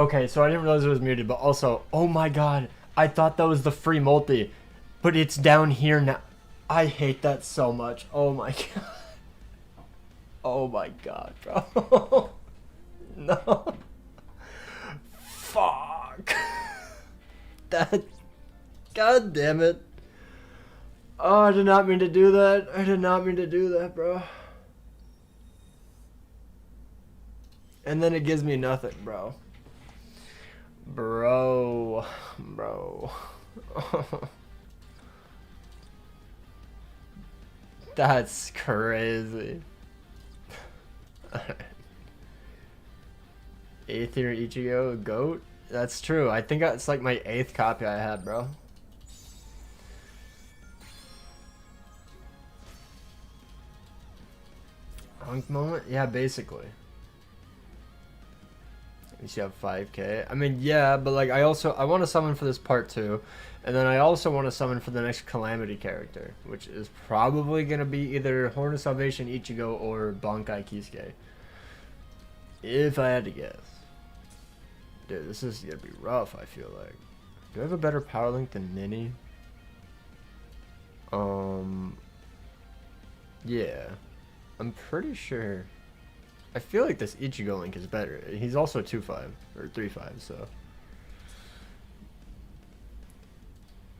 Okay, so I didn't realize it was muted, but also, oh my god, I thought that was the free multi, but it's down here now. I hate that so much. Oh my god. Oh my god, bro. No. Fuck. That. God damn it. Oh, I did not mean to do that. I did not mean to do that, bro. And then it gives me nothing, bro. Bro. That's crazy. Aether Ichigo GOAT? That's true. I think it's like my 8th copy I had, bro. Hunk moment? Yeah, basically. You should have 5k. I mean, yeah, but like I want to summon for this part 2, and then I also want to summon for the next Calamity character, which is probably gonna be either Horn of Salvation Ichigo or Bankai Kisuke. If I had to guess. Dude, this is gonna be rough, I feel like. Do I have a better power link than Nini? Yeah. I'm pretty sure. I feel like this Ichigo link is better. He's also 2-5 or 3-5, so.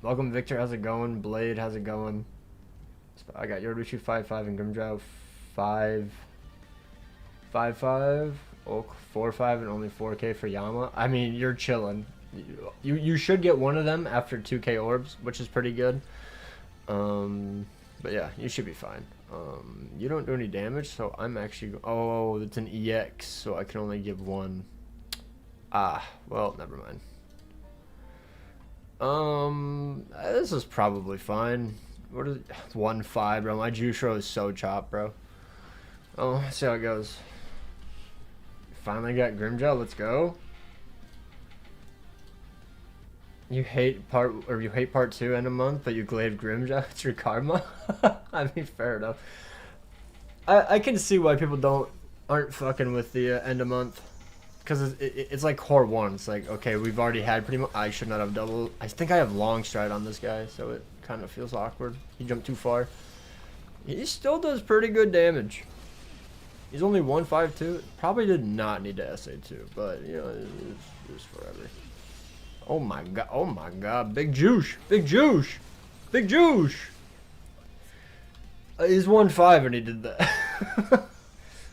Welcome, Victor. How's it going? Blade, how's it going? I got Yoruichi 5-5 and Grimjow 5-5. Oak 4-5 and only 4k for Yama. I mean, you're chilling. You should get one of them after 2k orbs, which is pretty good. But yeah, you should be fine. You don't do any damage, so I'm actually... Oh, it's an EX, so I can only give one. Ah, well, never mind. This is probably fine. What is it? 1-5, bro. My Jushro is so chopped, bro. Oh, let's see how it goes. Finally got Grimjow, let's go. You hate part 2 in a month, but you glaive Grimjow. It's your karma. I mean, fair enough. I can see why people aren't fucking with the end of month, because it's like core 1. It's like, okay, we've already had pretty much. I should not have double. I think I have long stride on this guy, so it kind of feels awkward. He jumped too far. He still does pretty good damage. He's only 1-5-2. Probably did not need to SA2, but you know, it's forever. Oh my god, oh my god, big juice, big juice, big juice. He's 1-5 and he did that.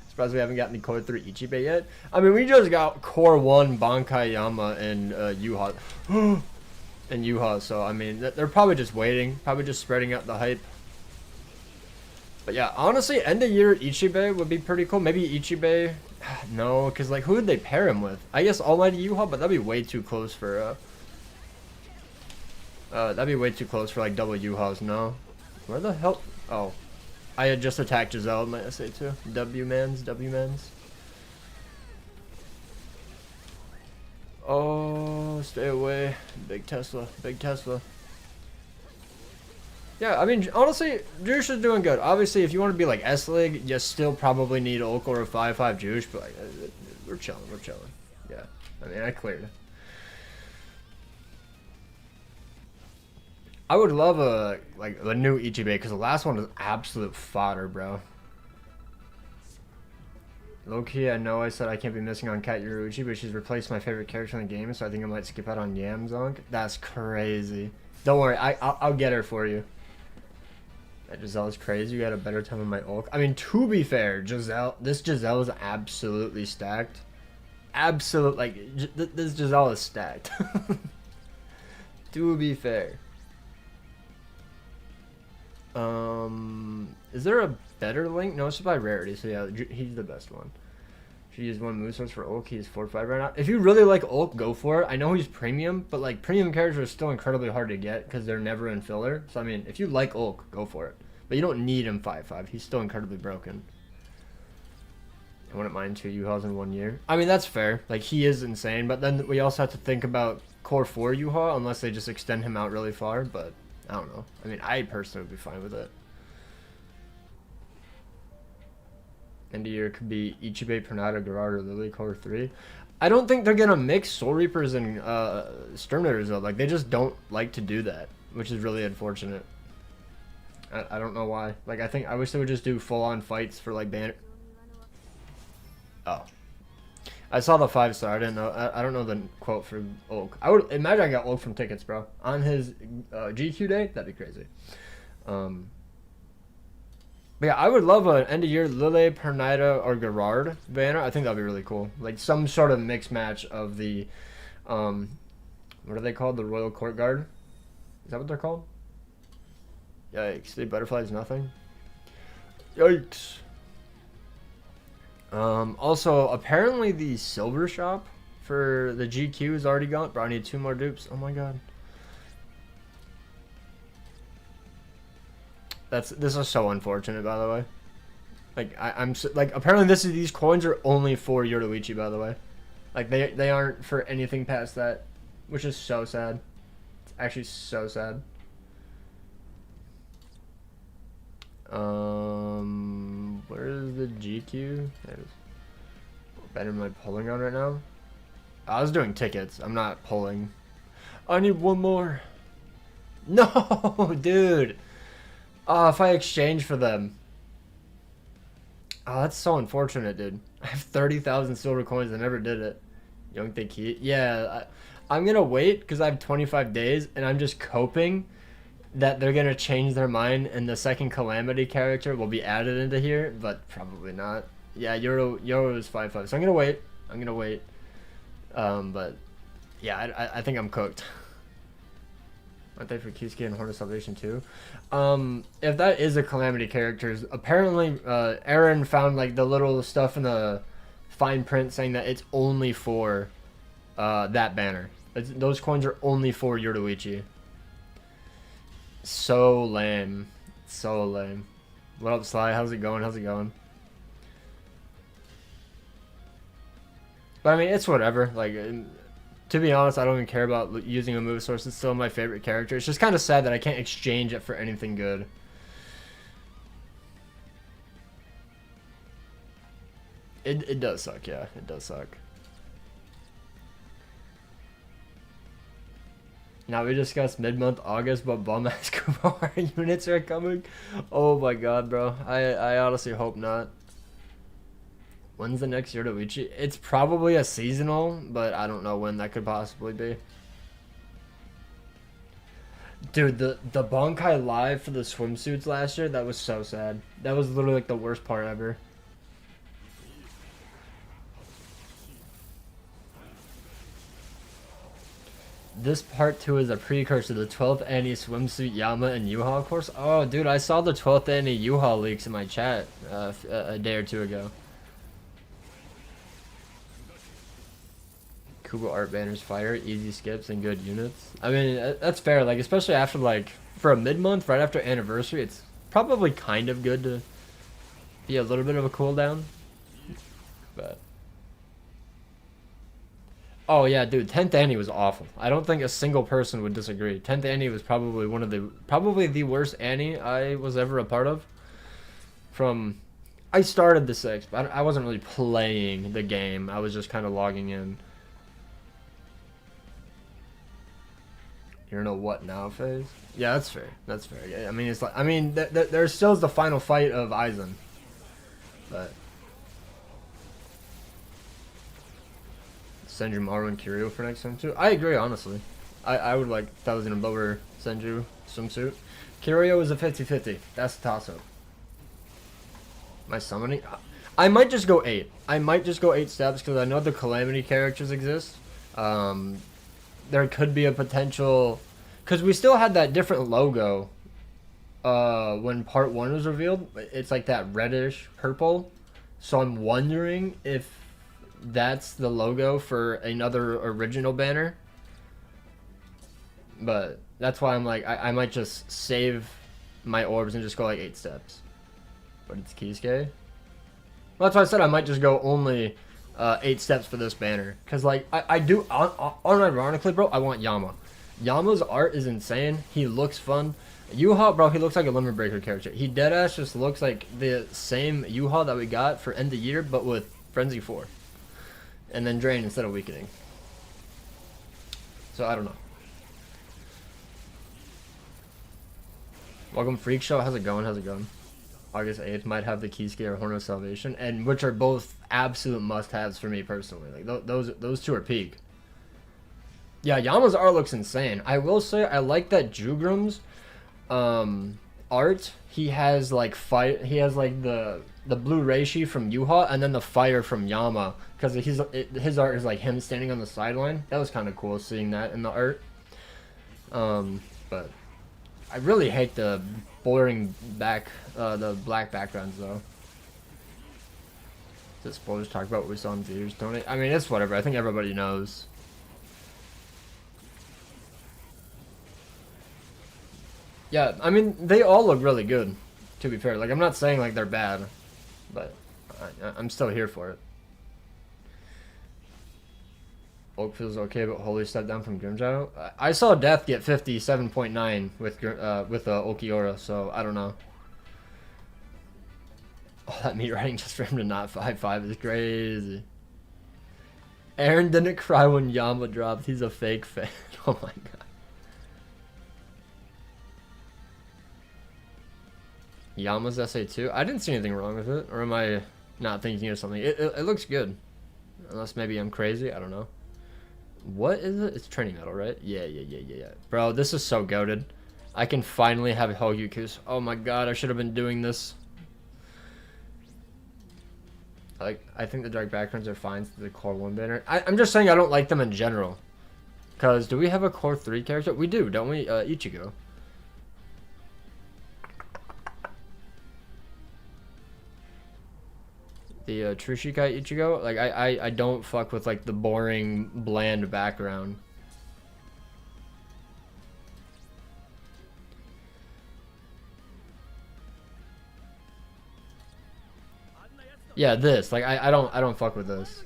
Surprised we haven't gotten the core 3 Ichibe yet. I mean, we just got core 1 Bankai Yama and Yuha. And Yuha, so I mean, they're probably just waiting, probably just spreading out the hype. But yeah, honestly, end of year Ichibe would be pretty cool. Maybe Ichibe. No, because like, who would they pair him with? I guess Almighty Yuha, but that'd be way too close for that'd be way too close for like double Yuhas. No, where the hell? Oh, I had just attacked Giselle in my SA2. W-mans. Oh, stay away, big Tesla. Yeah, I mean, honestly, Juice is doing good. Obviously, if you want to be like S-League, you still probably need Ulk or a 5-5 Juice, but like, we're chilling. Yeah, I mean, I cleared. I would love a new Ichibe, because the last one was absolute fodder, bro. Low-key, I know I said I can't be missing on Kat Yoruichi, but she's replaced my favorite character in the game, so I think I might skip out on Yamzonk. That's crazy. Don't worry, I'll get her for you. That Giselle is crazy. You had a better time with my Ulk. I mean, to be fair, this Giselle is absolutely stacked. Absolute, like, this Giselle is stacked. To be fair. Is there a better link? No, it's just by rarity, so yeah, he's the best one. Should use one move source for Ulk. He's 4-5 right now. If you really like Ulk, go for it. I know he's premium, but like premium characters are still incredibly hard to get because they're never in filler. So I mean, if you like Ulk, go for it. But you don't need him 5-5. He's still incredibly broken. I wouldn't mind 2 Yuhas in 1 year. I mean, that's fair. Like, he is insane, but then we also have to think about core 4 Yuha unless they just extend him out really far, but I don't know. I mean, I personally would be fine with it. End of year could be Ichibe, Pernada, Gerard, or Lily, core 3. I don't think they're gonna mix Soul Reapers and Exterminators though. Like they just don't like to do that, which is really unfortunate. I don't know why. Like I wish they would just do full on fights for like banner. Oh, I saw the 5-star. I didn't know. I don't know the quote for Ulk. I would imagine I got Ulk from tickets, bro. On his GQ day, that'd be crazy. But yeah, I would love an end of year Lille, Pernida, or Gerard banner. I think that'd be really cool. Like some sort of mixed match of the, what are they called? The Royal Court Guard? Is that what they're called? Yikes! The butterflies, nothing. Yikes! Also, apparently the silver shop for the GQ is already gone. Bro, I need 2 more dupes. Oh my god. This is so unfortunate, by the way. Like I'm like apparently these coins are only for Yoruichi, by the way. Like they aren't for anything past that, which is so sad. It's actually so sad. Where is the GQ? What banner am I pulling on right now? I was doing tickets. I'm not pulling. I need 1 more. No, dude. Oh, if I exchange for them. Oh, that's so unfortunate, dude. I have 30,000 silver coins. I never did it. You don't think he... Yeah, I'm going to wait because I have 25 days, and I'm just coping that they're going to change their mind and the second Calamity character will be added into here, but probably not. Yeah, Euro is 5-5, so I'm going to wait. I'm going to wait. But, yeah, I think I'm cooked. Aren't they for Kisuke and Horn of Salvation too? If that is a Calamity characters, apparently Aaron found like the little stuff in the fine print saying that it's only for that banner. Those coins are only for Yoruichi. So lame. So lame. What up, Sly? How's it going? How's it going? But I mean, it's whatever. Like... To be honest, I don't even care about using a move source. It's still my favorite character. It's just kind of sad that I can't exchange it for anything good. It does suck, yeah. It does suck. Now we discussed mid-month August, but bum-ass Kumar units are coming. Oh my god, bro. I honestly hope not. When's the next Yoruichi? It's probably a seasonal, but I don't know when that could possibly be. Dude, the Bankai live for the swimsuits last year, that was so sad. That was literally like the worst part ever. This part 2 is a precursor to the 12th Annie swimsuit Yama and Yuha course. Oh, dude, I saw the 12th Annie Yuha leaks in my chat a day or 2 ago. Kubo art banners fire, easy skips, and good units. I mean, that's fair. Like, especially after, like, for a mid-month, right after anniversary, it's probably kind of good to be a little bit of a cooldown. But... Oh, yeah, dude, 10th Annie was awful. I don't think a single person would disagree. 10th Annie was probably probably the worst Annie I was ever a part of. I started the 6th, but I wasn't really playing the game. I was just kind of logging in. You're in a what now phase? Yeah, that's fair. That's fair. Yeah, I mean, it's like there still is the final fight of Aizen, but Senju, Maru, and Kiryu for next time too. I agree, honestly. I would like 1,000 and lower Senju swimsuit. Kiryu is a 50-50. That's a toss-up. My summoning, I might just go 8. I might just go 8 steps because I know the Calamity characters exist. There could be a potential, because we still had that different logo when part 1 was revealed. It's like that reddish purple, so I'm wondering if that's the logo for another original banner. But that's why I'm like, I might just save my orbs and just go like 8 steps. But it's Kisuke. Well, that's why I said I might just go only 8 steps for this banner, because like I do unironically, bro, I want Yama. Yama's art is insane. He looks fun. Yuha, bro, he looks like a Limit Breaker character. He deadass just looks like the same Yuha that we got for end of year, but with Frenzy 4. and then drain instead of weakening. So I don't know. Welcome Freak Show. How's it going? How's it going? August 8th might have the Keyski or Horn of Salvation, and which are both absolute must-haves for me personally. Like those two are peak. Yeah, Yama's art looks insane. I will say I like that Jugrum's art. He has like He has like the blue Reishi from Yuha, and then the fire from Yama, because his art is like him standing on the sideline. That was kind of cool seeing that in the art. But I really hate the boring the black backgrounds though. Is it spoilers to talk about what we saw in theaters? Don't it? I mean, it's whatever. I think everybody knows. Yeah, I mean, they all look really good, to be fair. Like, I'm not saying, like, they're bad, but I'm still here for it. Oak feels okay, but Holy stepped down from Grimmjow. I saw Death get 57.9 with Okiora, so I don't know. Oh, that meat writing just for him to not 5-5 is crazy. Aaron didn't cry when Yama dropped. He's a fake fan. Oh my god. Yama's SA2? I didn't see anything wrong with it. Or am I not thinking of something? It looks good. Unless maybe I'm crazy. I don't know. What is it? It's training metal, right? Yeah. Bro, this is so goated. I can finally have Hogyukus. Oh my god, I should have been doing this. Like, I think the dark backgrounds are fine to the core 1 banner. I'm just saying I don't like them in general. Because, do we have a core 3 character? We do, don't we? Ichigo. The True Shikai Ichigo, like I don't fuck with like the boring, bland background. Yeah, this like I don't fuck with this.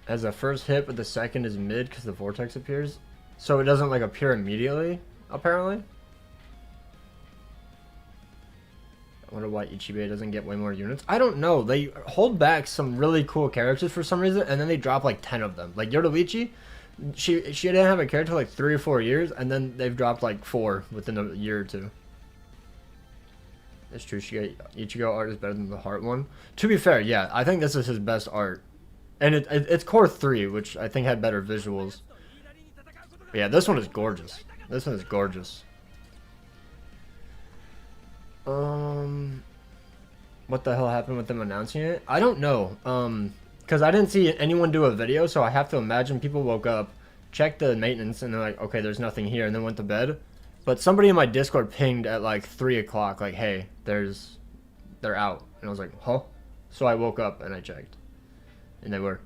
As a first hit, but the second is mid because the vortex appears, so it doesn't like appear immediately. Apparently. I wonder why Ichibei doesn't get way more units. I don't know. They hold back some really cool characters for some reason, and then they drop like 10 of them. Like Yoruichi, she didn't have a character like 3 or 4 years, and then they've dropped like 4 within a year or 2. It's true. Ichigo art is better than the Heart one. To be fair, yeah, I think this is his best art, and it's core 3, which I think had better visuals. But yeah, this one is gorgeous. This one is gorgeous. What the hell happened with them announcing it? I don't know. Because I didn't see anyone do a video, so I have to imagine people woke up, checked the maintenance, and they're like, okay, there's nothing here, and then went to bed. But somebody in my Discord pinged at like 3 o'clock, like, hey, they're out. And I was like, huh? So I woke up and I checked. And they were.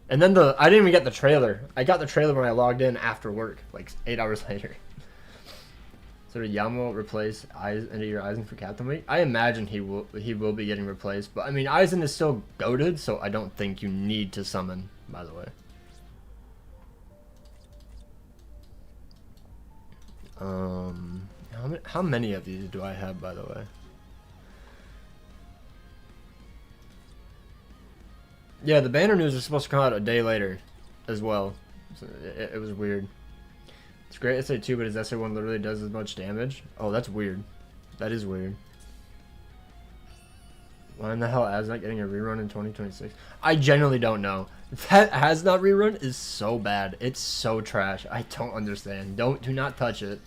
And then I didn't even get the trailer. I got the trailer when I logged in after work, like 8 hours later. So did Yama replace into your Aizen for Captain Week? I imagine he will be getting replaced, but I mean Aizen is still goated, so I don't think you need to summon, by the way. How many of these do I have, by the way? Yeah, the banner news is supposed to come out a day later as well. So it was weird. It's great SA2, but his SA1 literally does as much damage. Oh, that's weird. That is weird. Why in the hell is not getting a rerun in 2026? I genuinely don't know. That has not rerun is so bad. It's so trash. I don't understand. Do not touch it.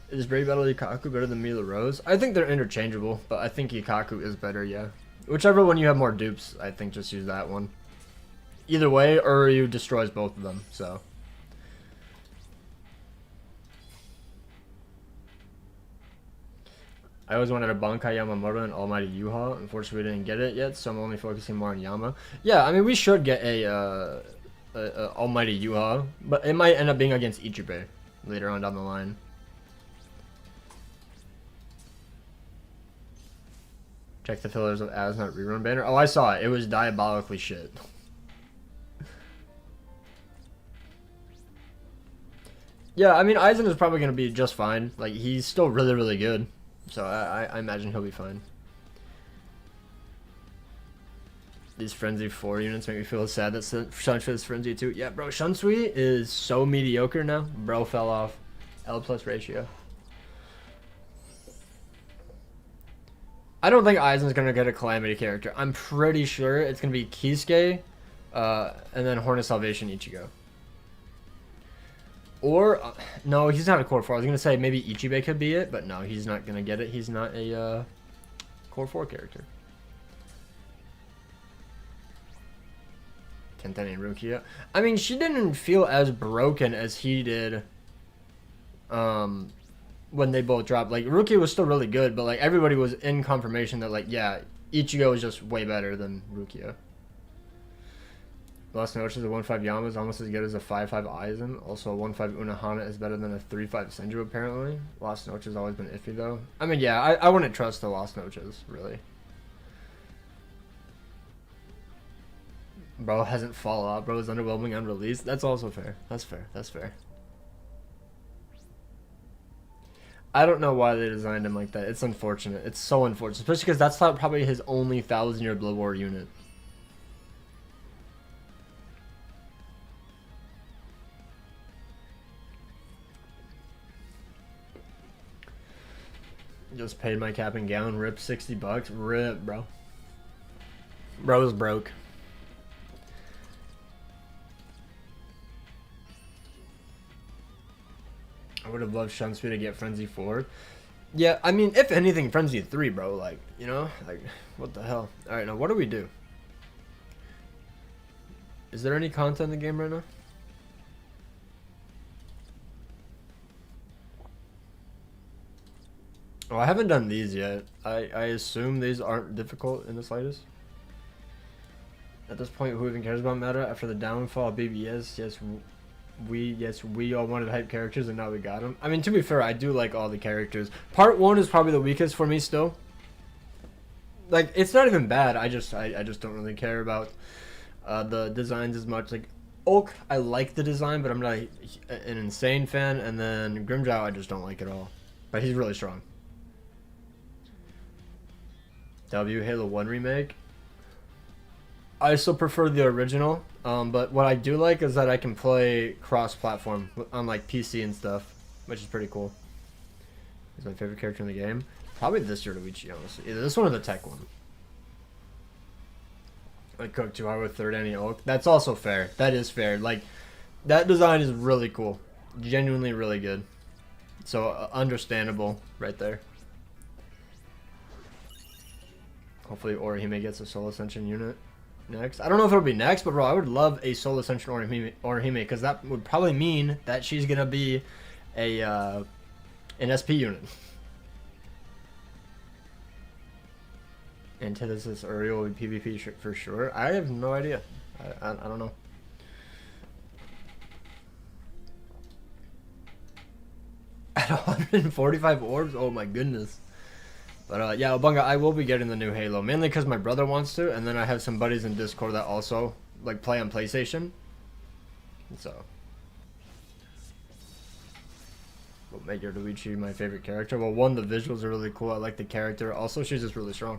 Is Brave Battle Ikaku better than Mila Rose? I think they're interchangeable, but I think Ikaku is better, yeah. Whichever one you have more dupes, I think just use that one. Either way, Uryu destroys both of them, so. I always wanted a Bankai Yamamoto and Almighty Yuha. Unfortunately, we didn't get it yet, so I'm only focusing more on Yama. Yeah, I mean, we should get a Almighty Yuha, but it might end up being against Ichibei later on down the line. Check the fillers of Asnot rerun banner. Oh, I saw it. It was diabolically shit. Yeah, I mean, Aizen is probably going to be just fine. Like, he's still really, really good. So I imagine he'll be fine. These Frenzy 4 units make me feel sad that Shunsui is Frenzy 2. Yeah, bro, Shunsui is so mediocre now. Bro fell off. L plus ratio. I don't think Aizen's going to get a Calamity character. I'm pretty sure it's going to be Kisuke, and then Horn of Salvation Ichigo. Or, no, he's not a Core 4. I was going to say maybe Ichibe could be it, but no, he's not going to get it. He's not a Core 4 character. Tenten and Rukia. I mean, she didn't feel as broken as he did when they both dropped. Like, Rukia was still really good, but like everybody was in confirmation that like, yeah, Ichigo is just way better than Rukia. Lost Noches, a 1-5 Yama is almost as good as a 5-5 Aizen. Also, a 1-5 Unohana is better than a 3-5 Senju, apparently. Lost Noches has always been iffy, though. I mean, yeah, I wouldn't trust the Lost Noches, really. Bro hasn't fallen off. Bro is underwhelming on release. That's also fair. That's fair. That's fair. I don't know why they designed him like that. It's unfortunate. It's so unfortunate. Especially because that's not probably his only 1,000-year Blood War unit. Just paid my cap and gown. Rip $60. Rip, bro. Bro's broke. I would have loved Shunsui to get Frenzy 4. Yeah, I mean, if anything, Frenzy 3, bro. Like, you know? Like, what the hell? Alright, now what do we do? Is there any content in the game right now? Oh, I haven't done these yet. I assume these aren't difficult in the slightest. At this point, who even cares about meta? After the downfall of BBS, we all wanted hype characters, and now we got them. I mean, to be fair, I do like all the characters. Part 1 is probably the weakest for me still. Like, it's not even bad. I just don't really care about the designs as much. Like, Oak, I like the design, but I'm not an insane fan. And then Grimmjow, I just don't like at all. But he's really strong. W Halo 1 remake. I still prefer the original, but what I do like is that I can play cross-platform on like PC and stuff, which is pretty cool. He's my favorite character in the game. Probably this Yoruichi, honestly. Either this one or the tech one. I cooked too hard with third Annie Oak. That's also fair. That is fair. Like, that design is really cool. Genuinely really good. So, understandable right there. Hopefully Orihime gets a Soul Ascension unit next. I don't know if it'll be next, but bro, I would love a Soul Ascension Orihime because that would probably mean that she's gonna be a an SP unit. Antithesis Uriel will be PvP for sure. I have no idea. I don't know. At 145 orbs? Oh my goodness. But yeah, Obunga, I will be getting the new Halo, mainly because my brother wants to, and then I have some buddies in Discord that also like play on PlayStation. So, what made your Luigi my favorite character? Well, one, the visuals are really cool. I like the character. Also, she's just really strong.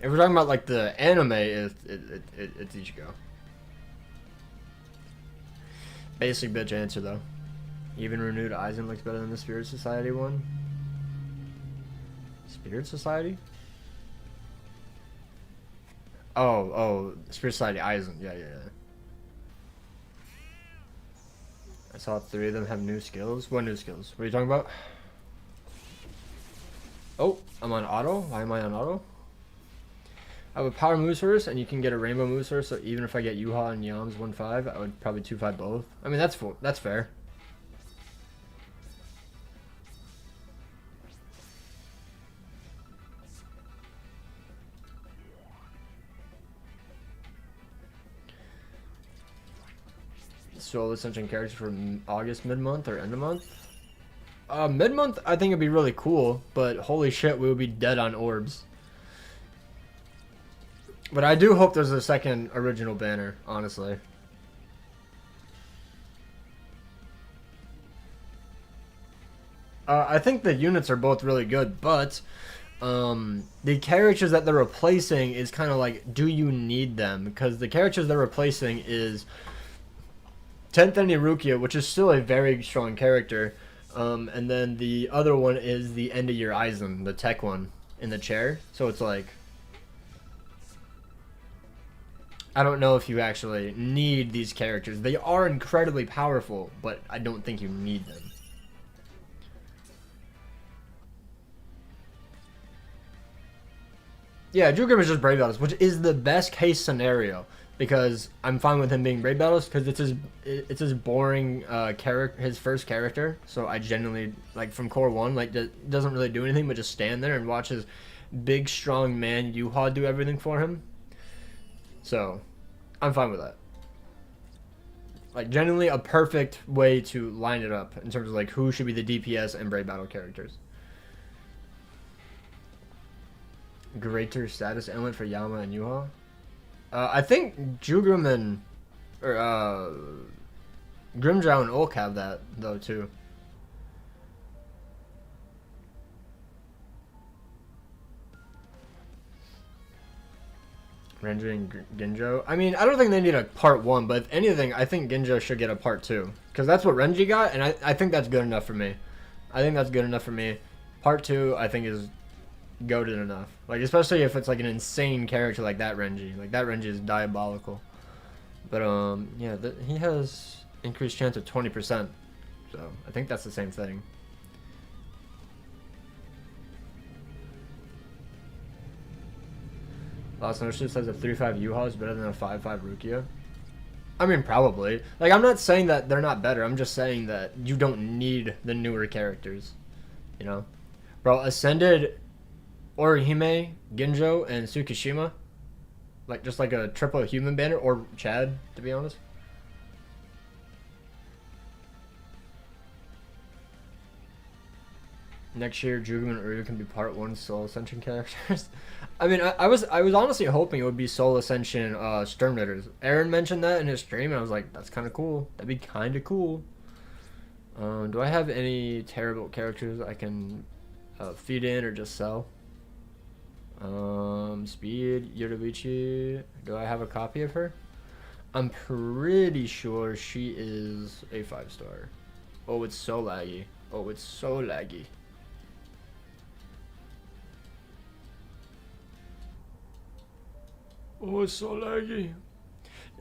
If we're talking about like the anime, it's Ichigo. Basic bitch answer though. Even renewed Aizen looks better than the Spirit Society one. Spirit Society? Oh, Spirit Society Aizen. Yeah. I saw 3 of them have new skills. What new skills? What are you talking about? Oh, I'm on auto. Why am I on auto? I have a power moves first, and you can get a rainbow moves first. So even if I get Yuha and Yams 1-5, I would probably 2-5 both. I mean, that's fair. Soul Ascension characters for August mid-month or end of month? Mid-month, I think it'd be really cool, but holy shit, we would be dead on orbs. But I do hope there's a second original banner, honestly. I think the units are both really good, but the characters that they're replacing is kind of like, do you need them? Because the characters they're replacing is 10th Enemy Rukia, which is still a very strong character. And then the other one is the End of Year Aizen, the tech one in the chair. So it's like, I don't know if you actually need these characters. They are incredibly powerful, but I don't think you need them. Yeah, Drew Grimm is just Brave Battles, which is the best case scenario because I'm fine with him being Brave Battles because it's his boring character, his first character. So I genuinely like from core one, like doesn't really do anything but just stand there and watch his big strong man Yuha do everything for him. So I'm fine with that. Like genuinely a perfect way to line it up in terms of like who should be the DPS and Brave Battle characters. Greater status element for Yama and Yuha. I think Jugrim and Grimjow and Ulk have that though too. Renji and Ginjo. I mean, I don't think they need a part 1, but if anything, I think Ginjo should get a part 2. Because that's what Renji got, and I think that's good enough for me. I think that's good enough for me. Part 2, I think, is goated enough. Like, especially if it's like an insane character like that Renji. Like, that Renji is diabolical. But, yeah, he has increased chance of 20%. So, I think that's the same thing. Lost Notion says a 3-5 Yuha is better than a 5-5 Rukia. I mean, probably. Like, I'm not saying that they're not better. I'm just saying that you don't need the newer characters. You know? Bro, Ascended, Orihime, Ginjo, and Tsukishima. Like, just like a triple human banner. Or Chad, to be honest. Next year, Jugum and Uryu can be part 1 Soul Ascension characters. I mean, I was honestly hoping it would be Soul Ascension Sturm Knitters. Aaron mentioned that in his stream, and I was like, that's kind of cool. That'd be kind of cool. Do I have any terrible characters I can feed in or just sell? Speed, Yorubichi. Do I have a copy of her? I'm pretty sure she is a 5-star. Oh, it's so laggy. Oh, it's so laggy. Oh, it's so laggy.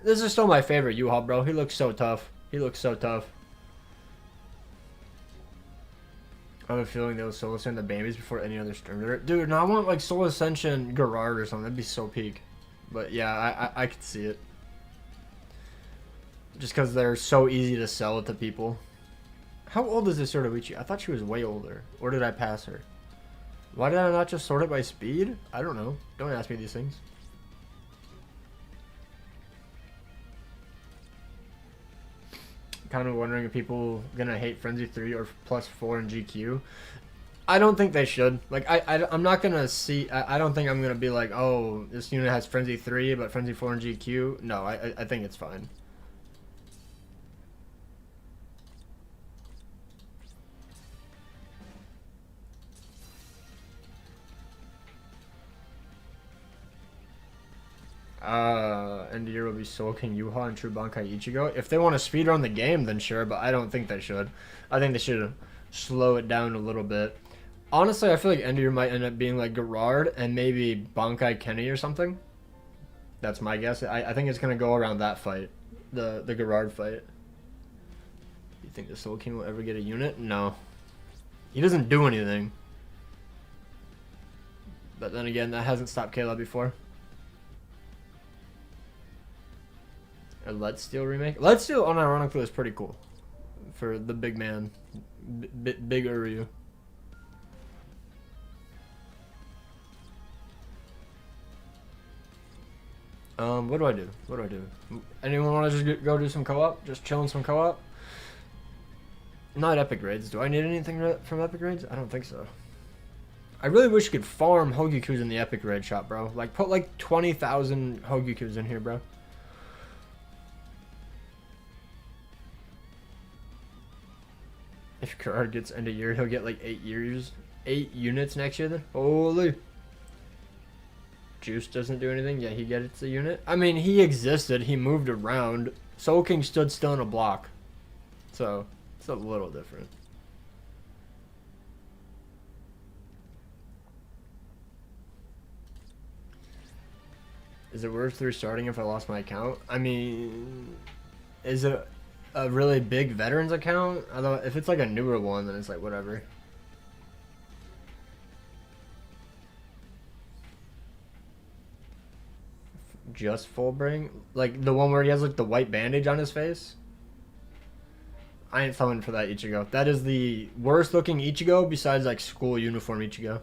This is still my favorite Yuha, bro. He looks so tough. He looks so tough. I have a feeling they'll Soul Ascend the babies before any other Sturm. Dude, no, I want like Soul Ascension Gerard or something. That'd be so peak. But yeah, I could see it. Just because they're so easy to sell it to people. How old is this Yoruichi? I thought she was way older. Or did I pass her? Why did I not just sort it by speed? I don't know. Don't ask me these things. Kind of wondering if people gonna hate Frenzy 3 or +4 in GQ. I don't think they should. Like, I'm not gonna see. I don't think I'm gonna be like, oh, this unit has Frenzy 3 but Frenzy 4 in GQ. No, I think it's fine. End of year will be Soul King Yuha and True Bankai Ichigo. If they want to speedrun the game, then sure, but I don't think they should. I think they should slow it down a little bit. Honestly, I feel like end of year might end up being like Gerard and maybe Bankai Kenny or something. That's my guess. I think it's gonna go around that fight, the Gerard fight. You think the Soul King will ever get a unit? No. He doesn't do anything. But then again, that hasn't stopped Kayla before. A Let's Steal remake? Let's Steal, unironically, is pretty cool. For the big man. Big Uryu. What do I do? What do I do? Anyone want to just go do some co-op? Just chill in some co-op? Not epic raids. Do I need anything from epic raids? I don't think so. I really wish you could farm Hogyukus in the epic raid shop, bro. Like, put like 20,000 Hogyukus in here, bro. If Gerard gets end of year, he'll get like 8 years. 8 units next year then? Holy. Juice doesn't do anything. Yeah, he gets a unit. I mean, he existed. He moved around. Soul King stood still in a block. So, it's a little different. Is it worth restarting if I lost my account? I mean, is it a really big veterans account? I don't. If it's like a newer one, then it's like whatever. Just full bring? Like the one where he has like the white bandage on his face? I ain't falling for that Ichigo. That is the worst looking Ichigo besides like school uniform Ichigo.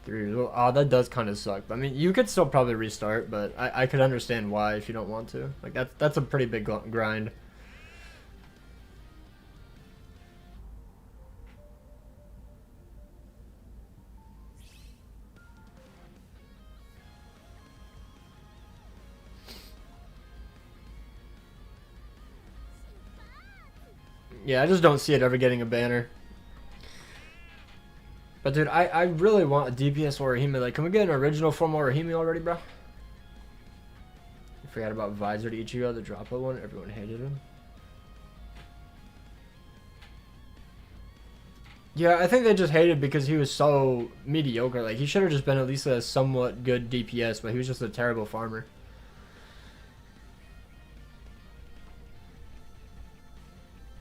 3 years old. Oh, that does kind of suck. I mean, you could still probably restart, but I could understand why if you don't want to. Like that's a pretty big grind. Yeah, I just don't see it ever getting a banner. But dude, I really want a DPS Orihime. Like, can we get an original form Orihime already, bro? I forgot about Visor to Ichigo, the droplet one. Everyone hated him. Yeah, I think they just hated because he was so mediocre. Like, he should have just been at least a somewhat good DPS, but he was just a terrible farmer.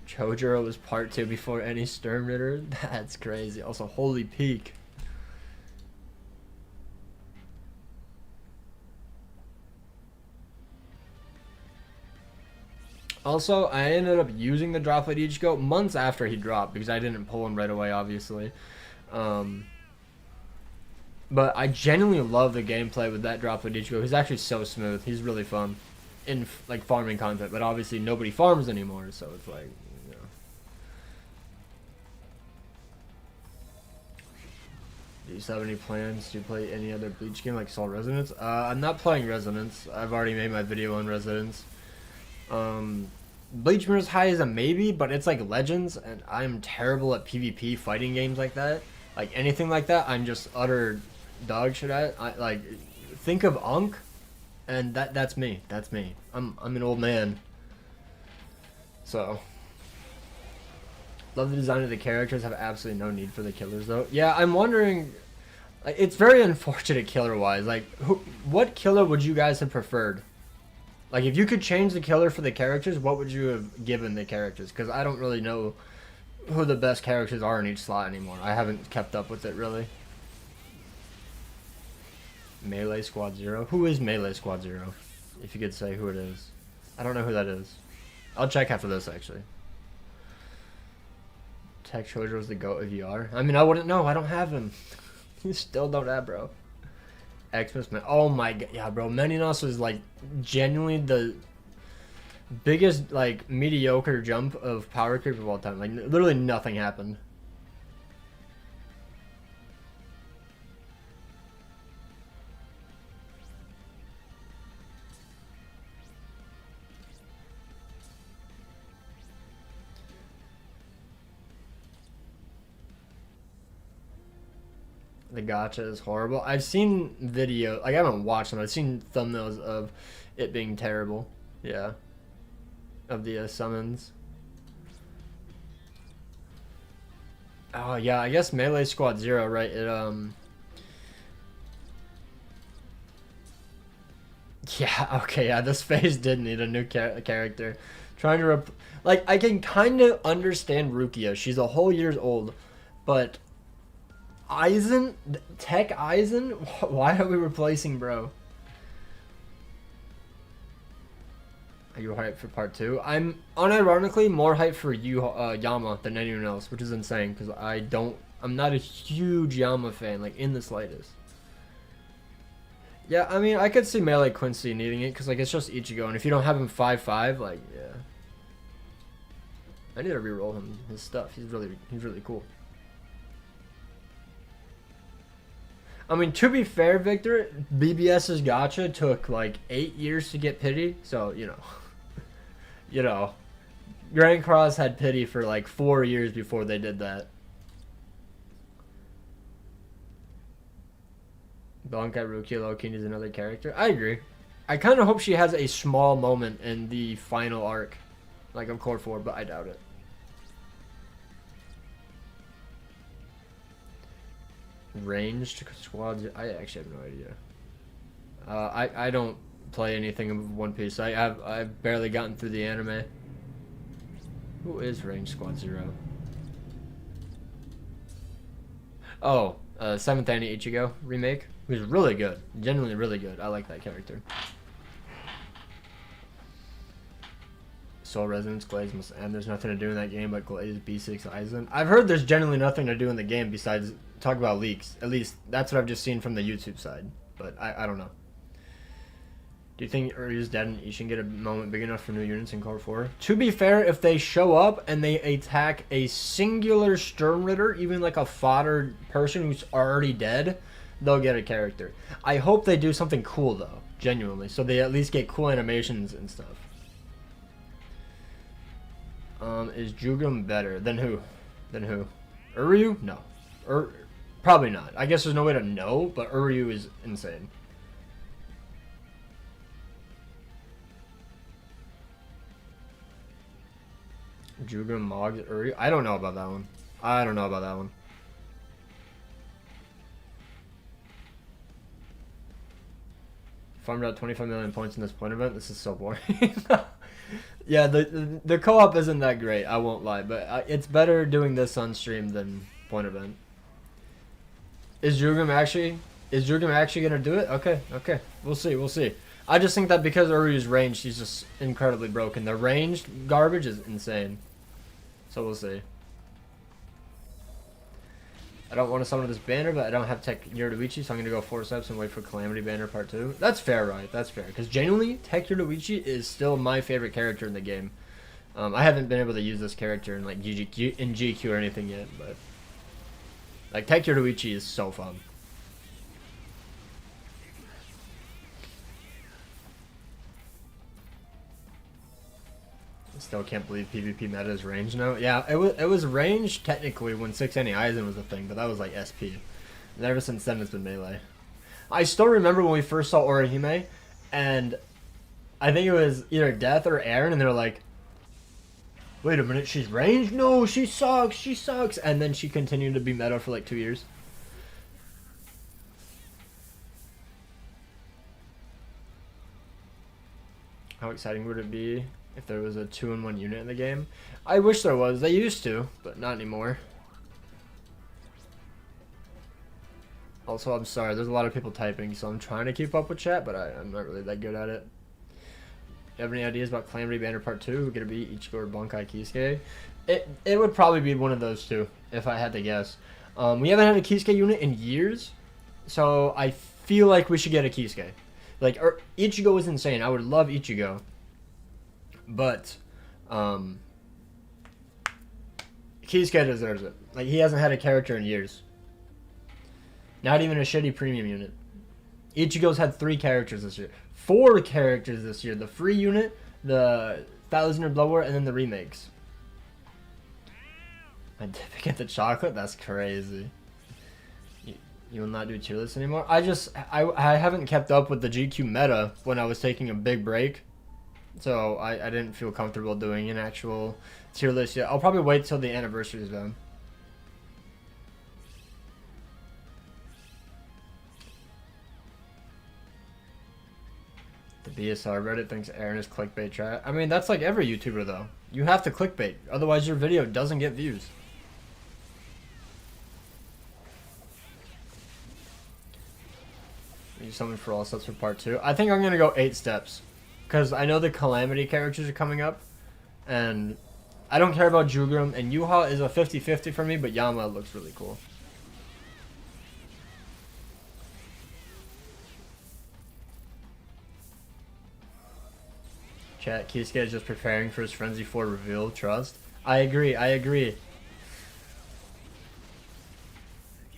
Chojuro was part 2 before any Sturm Ritter. That's crazy. Also, holy peak. Also, I ended up using the droplet Ichigo months after he dropped because I didn't pull him right away, obviously. But I genuinely love the gameplay with that droplet Ichigo. He's actually so smooth. He's really fun in like farming content, but obviously nobody farms anymore, so it's like. Do you have any plans to play any other Bleach game like Soul Resonance? I'm not playing Resonance. I've already made my video on Resonance. Bleach Mirror's High is a maybe, but it's like Legends, and I'm terrible at PvP fighting games like that. Like anything like that, I'm just utter dog shit at. I like think of Unk, and that's me. That's me. I'm an old man. So. Love the design of the characters, have absolutely no need for the killers though. Yeah, I'm wondering, like, it's very unfortunate killer wise. Like, what killer would you guys have preferred? Like, if you could change the killer for the characters, what would you have given the characters? Because I don't really know who the best characters are in each slot anymore. I haven't kept up with it really. Melee Squad Zero? Who is Melee Squad Zero? If you could say who it is. I don't know who that is. I'll check after this actually. Tech Chojo's the GOAT of VR. I mean, I wouldn't know. I don't have him. You still don't have, bro. Xmas, man. Oh my god. Yeah, bro. Meninos was like genuinely the biggest like mediocre jump of power creep of all time. Like literally nothing happened. The gacha is horrible. I've seen video, like I haven't watched them. I've seen thumbnails of it being terrible. Yeah, of the summons. Oh yeah, I guess Melee Squad Zero, right? It Yeah. Okay. Yeah. This phase did need a new character. Trying to like I can kind of understand Rukia. She's a whole years old, but. Aizen? Tech Aizen? Why are we replacing bro? Are you hyped for part 2? I'm unironically more hyped for you, Yama than anyone else, which is insane because I'm not a huge Yama fan, like in the slightest. Yeah, I mean, I could see Melee Quincy needing it because like it's just Ichigo, and if you don't have him 5-5, like yeah. I need to reroll him his stuff. He's really cool. I mean, to be fair, Victor, BBS's gacha took like 8 years to get pity, so you know, Grand Cross had pity for like 4 years before they did that. Bankai Rukia Loki needs another character. I agree. I kind of hope she has a small moment in the final arc, like of Core 4, but I doubt it. Ranged squads. I actually have no idea. I don't play anything of One Piece. I've barely gotten through the anime. Who is Ranged Squad 0? Oh, 7th Annie Ichigo remake. Who's really good. Genuinely really good. I like that character. Soul Resonance Glaze must end. There's nothing to do in that game but Glaze B6 Aizen. I've heard there's genuinely nothing to do in the game besides talk about leaks. At least that's what I've just seen from the YouTube side. But I don't know. Do you think Uryu's dead and Ishin get a moment big enough for new units in Core 4? To be fair, if they show up and they attack a singular Sturmritter, even like a fodder person who's already dead, they'll get a character. I hope they do something cool though, genuinely, so they at least get cool animations and stuff. Is Jugum better than who? Than who? Uryu? No. Probably not. I guess there's no way to know, but Uryu is insane. Jugum, Moggs, Uryu? I don't know about that one. I don't know about that one. Farmed out 25 million points in this point event. This is so boring. Yeah, the co-op isn't that great. I won't lie, but it's better doing this on stream than point event. Is Jugum actually gonna do it? Okay. We'll see. I just think that because Uryu's ranged, she's just incredibly broken. The ranged garbage is insane. So we'll see. I don't want to summon this banner, but I don't have Tech Yoruichi, so I'm going to go 4 steps and wait for Calamity Banner Part 2. That's fair, right? That's fair. Because genuinely, Tech Yoruichi is still my favorite character in the game. I haven't been able to use this character in like GQ or anything yet, but like Tech Yoruichi is so fun. Still can't believe PvP meta is ranged now. Yeah, it was ranged technically when 6 Annie Aizen was a thing, but that was like SP. And ever since then it's been melee. I still remember when we first saw Orihime, and I think it was either Death or Aaron, and they're like, wait a minute, she's ranged? No, she sucks. And then she continued to be meta for like 2 years. How exciting would it be if there was a 2-in-1 unit in the game? I wish there was. They used to, but not anymore. Also, I'm sorry. There's a lot of people typing, so I'm trying to keep up with chat, but I'm not really that good at it. You have any ideas about Calamity Banner Part 2? Who's going to be Ichigo or Bankai Kisuke? It would probably be one of those two, if I had to guess. We haven't had a Kisuke unit in years, so I feel like we should get a Kisuke. Like, Ichigo is insane. I would love Ichigo. But, Kisuke deserves it. Like, he hasn't had a character in years. Not even a shitty premium unit. Ichigo's had 3 characters this year. 4 characters this year. The free unit, the 1000 Blower, and then the remakes. I did get the chocolate? That's crazy. You will not do tier lists anymore? I haven't kept up with the GQ meta when I was taking a big break. So I didn't feel comfortable doing an actual tier list yet. I'll probably wait till the anniversary is done. The BSR Reddit thinks Aaron is clickbait chat. I mean, that's like every YouTuber though. You have to clickbait, otherwise your video doesn't get views. Use something for all steps for part 2. I think I'm gonna go 8 steps. Because I know the Calamity characters are coming up, and I don't care about Jugrum, and Yuha is a 50-50 for me, but Yama looks really cool. Chat, Kisuke is just preparing for his Frenzy 4 reveal, trust. I agree. I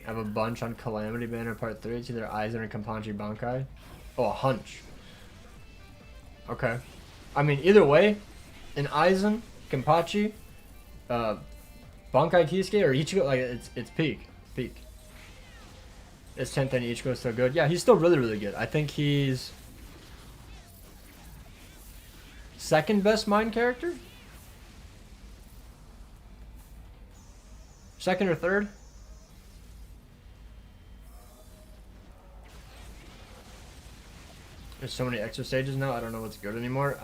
have a bunch on Calamity Banner Part 3. It's either Aizen or Kampanji Bankai. Oh, a hunch. Okay. I mean, either way, an Aizen Kenpachi, Bankai Kisuke, or Ichigo, like it's peak. This 10th and Ichigo is so good. Yeah, he's still really good. I think he's second best mine character? Second or third? There's so many extra stages now, I don't know what's good anymore.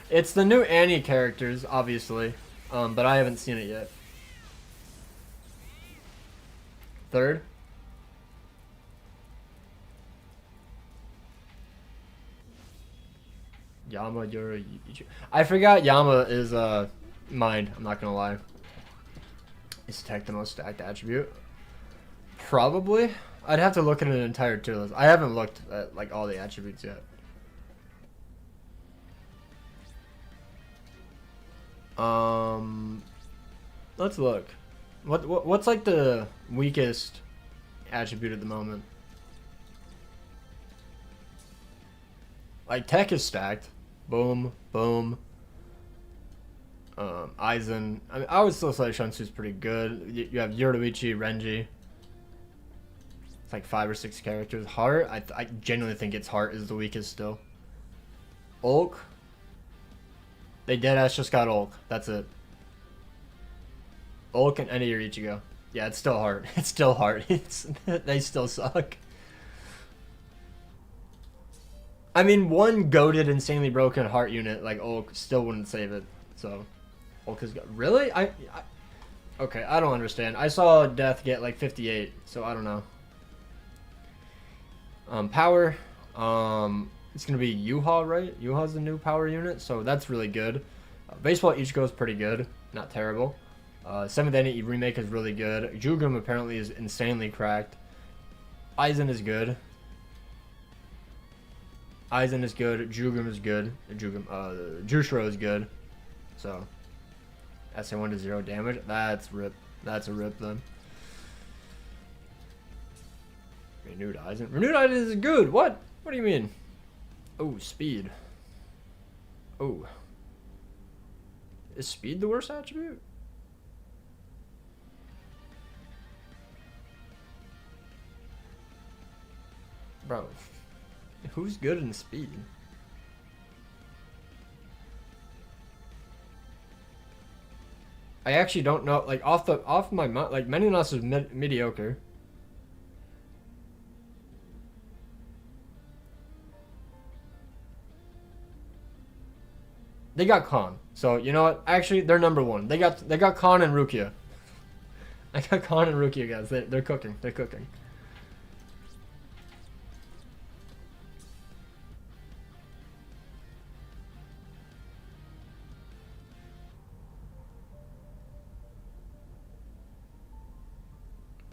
It's the new Annie characters, obviously. But I haven't seen it yet. Third? Yama, Yura, I forgot Yama is mined, I'm not gonna lie. Is tech the most stacked attribute? Probably. I'd have to look at an entire tier list. I haven't looked at like all the attributes yet. Let's look. What's like the weakest attribute at the moment? Like tech is stacked. Boom, boom. Aizen. I mean, I would still say Shansu's pretty good. You have Yoruichi, Renji. It's like 5 or 6 characters. Heart, I genuinely think its Heart is the weakest still. Ulk. They deadass just got Ulk. That's it. Ulk and any Ichigo. Yeah, it's still Heart. It's still Heart. They still suck. I mean, one goated, insanely broken Heart unit like Ulk still wouldn't save it. So, Ulk has got really. Okay, I don't understand. I saw Death get like 58, so I don't know. Power. It's gonna be Yuha, right? Yuha's the new power unit, so that's really good. Baseball Ichigo is pretty good, not terrible. 7th Enemy remake is really good. Jugum apparently is insanely cracked. Aizen is good. Aizen is good. Jugum is good. Jushiro is good. So, SA1 to 0 damage. That's rip. That's a rip then. Renewed Aizen. Renewed Aizen is good. What? What do you mean? Oh, speed. Oh. Is speed the worst attribute? Bro. Who's good in speed? I actually don't know. Like off my mind, like Meninas is mediocre. They got Khan, so you know what? Actually, they're number 1. They got Khan and Rukia. I got Khan and Rukia, guys. They're cooking. They're cooking.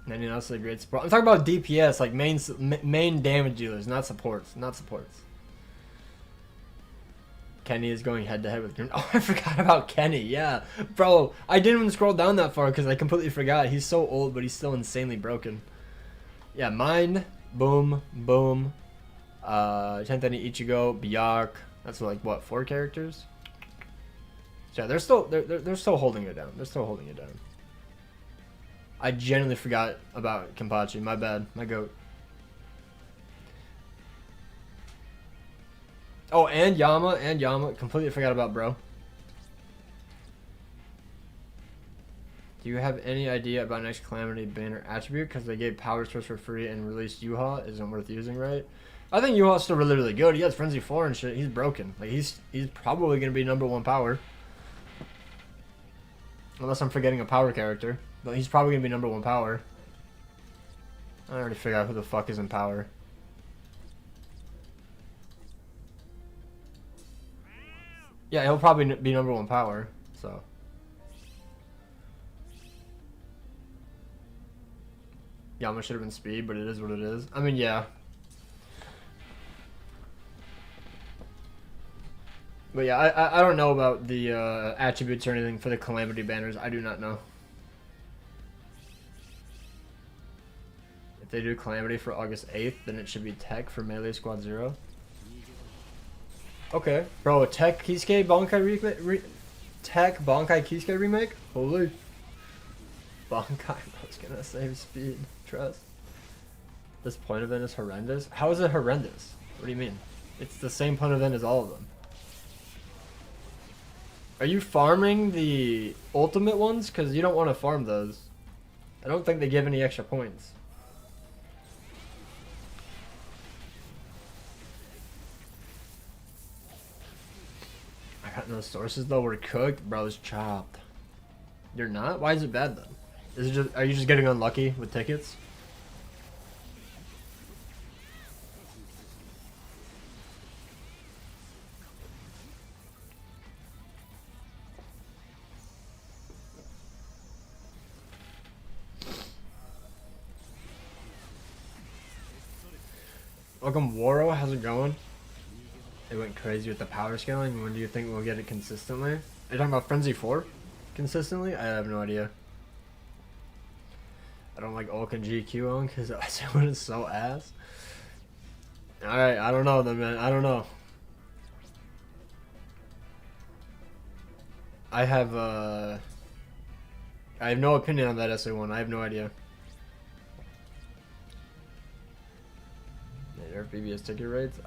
And that's a great support. I'm talking about DPS, like main damage dealers, not supports. Not supports. Kenny is going head to head with Grim. Oh, I forgot about Kenny. Yeah, bro, I didn't even scroll down that far because I completely forgot. He's so old, but he's still insanely broken. Yeah, mine, boom, boom. Tentani Ichigo, Byaku. That's like what, 4 characters? So yeah, they're still holding it down. They're still holding it down. I genuinely forgot about Kenpachi. My bad. My goat. Oh, and Yama. Completely forgot about bro. Do you have any idea about next Calamity banner attribute? Because they gave Power Source for free and released Yuha. Isn't worth using, right? I think Yuha's still really good. He has Frenzy 4 and shit. He's broken. Like he's probably going to be number 1 power. Unless I'm forgetting a power character. But he's probably going to be number 1 power. I already figured out who the fuck is in power. Yeah, he'll probably be number 1 power. So. Yama should have been speed, but it is what it is. I mean, yeah. But yeah, I don't know about the attributes or anything for the Calamity banners. I do not know. If they do Calamity for August 8th, then it should be Tech for Melee Squad 0. Okay. Bro, Tech Kisuke Bankai Tech Bankai Kisuke remake? Holy. Bankai was gonna save speed. Trust. This point event is horrendous? How is it horrendous? What do you mean? It's the same point event as all of them. Are you farming the ultimate ones? Because you don't want to farm those. I don't think they give any extra points. I got no sources though. We're cooked. Bro, it's chopped. You're not? Why is it bad then? Is it just, are you just getting unlucky with tickets? Welcome, Waro. How's it going? It went crazy with the power scaling. When do you think we'll get it consistently? Are you talking about Frenzy 4? Consistently? I have no idea. I don't like Ulk and GQ on because someone is so ass. Alright, I don't know then, man. I don't know. I have no opinion on that SA1. I have no idea. Or BBS ticket rates.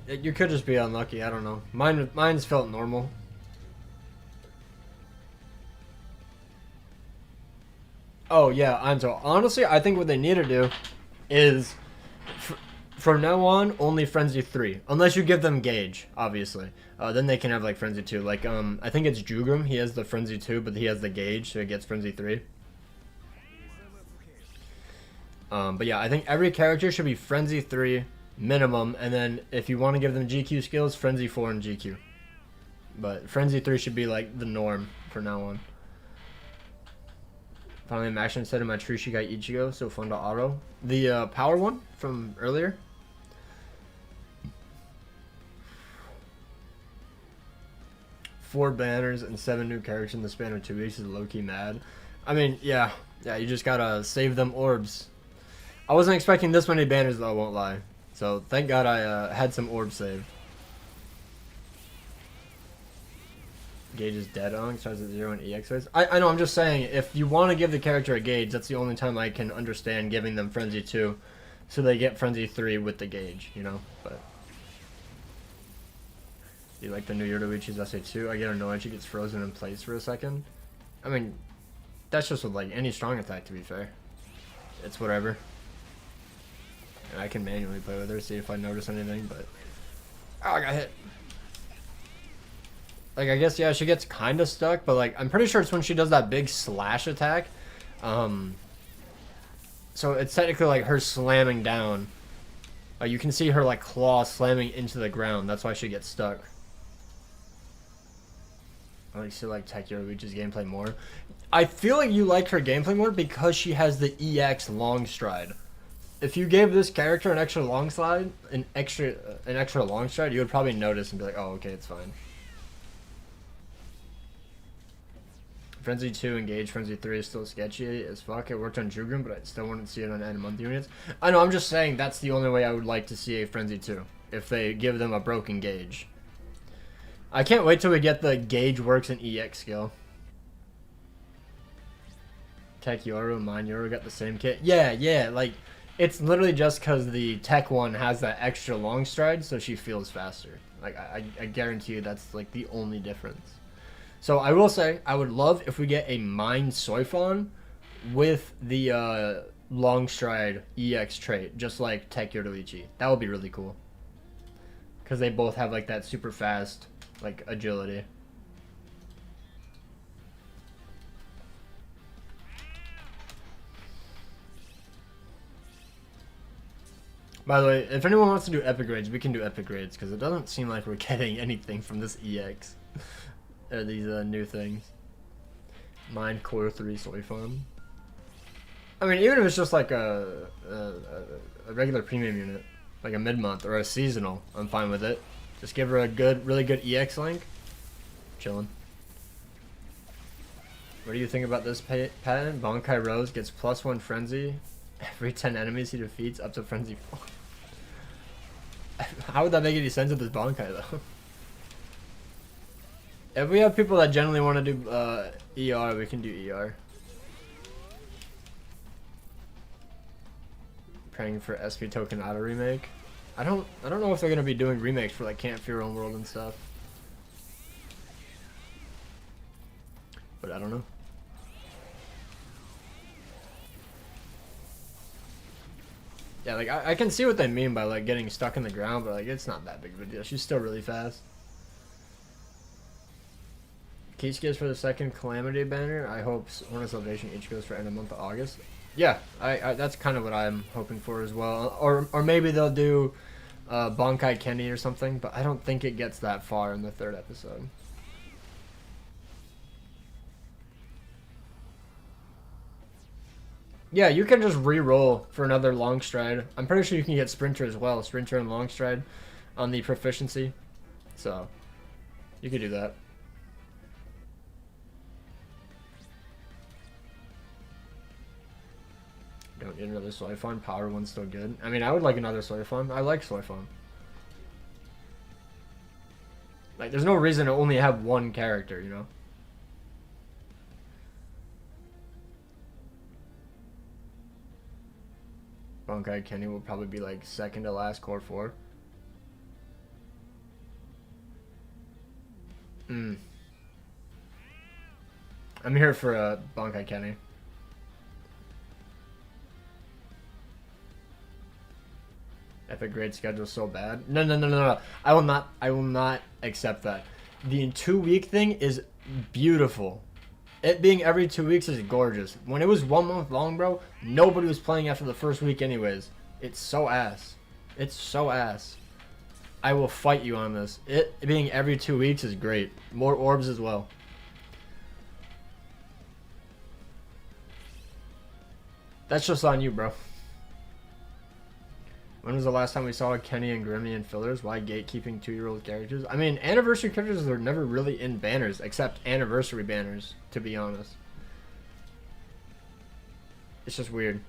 You could just be unlucky. I don't know. Mine's felt normal. Oh yeah, Anto. Honestly, I think what they need to do is from now on only Frenzy 3, unless you give them Gauge, obviously. Then they can have like Frenzy 2. Like I think it's Jugrim. He has the Frenzy 2, but he has the Gauge, so he gets Frenzy 3. But yeah, I think every character should be Frenzy 3 minimum, and then if you want to give them GQ skills, Frenzy 4 and GQ. But Frenzy 3 should be like the norm for now on. Finally, I'm actually instead of my Trishigai Ichigo, so fun to auto. The power one from earlier. Four banners and 7 new characters in the span of 2 weeks is low-key mad. I mean, yeah, you just gotta save them orbs. I wasn't expecting this many banners though, I won't lie. So thank God I had some orbs saved. Gauge is dead on, starts at 0 and EX phase. I know, I'm just saying, if you want to give the character a Gauge, that's the only time I can understand giving them Frenzy 2, so they get Frenzy 3 with the Gauge, you know? But you like the new Yoruichi's SA2? I get annoyed she gets frozen in place for a second. I mean, that's just with like any strong attack, to be fair. It's whatever. And I can manually play with her, see if I notice anything, but... Oh, I got hit. Like, I guess, yeah, she gets kind of stuck, but, like, I'm pretty sure it's when she does that big slash attack. So it's technically, like, her slamming down. You can see her, like, claw slamming into the ground. That's why she gets stuck. I like to like Tech Yoruichi's gameplay more. I feel like you like her gameplay more because she has the EX long stride. If you gave this character an extra long slide, an extra long stride, you would probably notice and be like, oh, okay, it's fine. Frenzy 2 engage, Frenzy 3 is still sketchy as fuck. It worked on Jugrim, but I still wouldn't see it on end of month units. I know, I'm just saying that's the only way I would like to see a Frenzy 2. If they give them a broken gauge. I can't wait till we get the gauge works in EX skill. Tech Yoru and mine Yoru got the same kit. Yeah, like, it's literally just because the tech one has that extra long stride, so she feels faster. Like, I guarantee you that's, like, the only difference. So, I will say, I would love if we get a Mine Soifon with the long stride EX trait, just like Tech Yoruichi. That would be really cool. Because they both have, like, that super fast, like, agility. By the way, if anyone wants to do epic grades, we can do epic grades, because it doesn't seem like we're getting anything from this EX. Or these new things. Mine Core 3 Soy Farm. I mean, even if it's just like a regular premium unit, like a mid-month or a seasonal, I'm fine with it. Just give her a really good EX link. Chillin'. What do you think about this patent? Bankai Rose gets +1 frenzy every 10 enemies he defeats up to frenzy 4. How would that make any sense with this Bankai though? If we have people that generally want to do ER, we can do ER. Praying for SP Token Auto remake. I don't know if they're gonna be doing remakes for like Camp Fear Own World and stuff. But I don't know. Yeah, like I can see what they mean by like getting stuck in the ground, but like it's not that big of a deal. She's still really fast. Key skips for the second Calamity banner. I hope Horn of Salvation each goes for end of month of August. Yeah, I that's kind of what I'm hoping for as well. Or maybe they'll do Bankai Kenny or something, but I don't think it gets that far in the third episode. Yeah, you can just re-roll for another long stride. I'm pretty sure you can get Sprinter as well, Sprinter and long stride on the proficiency. So, you could do that. Don't need another soy farm. Power one's still good. I mean, I would like another soy farm. I like soy farm. Like, there's no reason to only have one character, you know? Bankai Kenny will probably be like second to last core 4. I'm here for Bankai Kenny. Epic grade schedule so bad. No. I will not accept that. The 2-week thing is beautiful. It being every 2 weeks is gorgeous. When it was 1 month long, bro, nobody was playing after the first week anyways. It's so ass. It's so ass. I will fight you on this. It being every 2 weeks is great. More orbs as well. That's just on you, bro. When was the last time we saw Kenny and Grimmy in fillers? Why gatekeeping 2-year-old characters? I mean, anniversary characters are never really in banners, except anniversary banners, to be honest. It's just weird.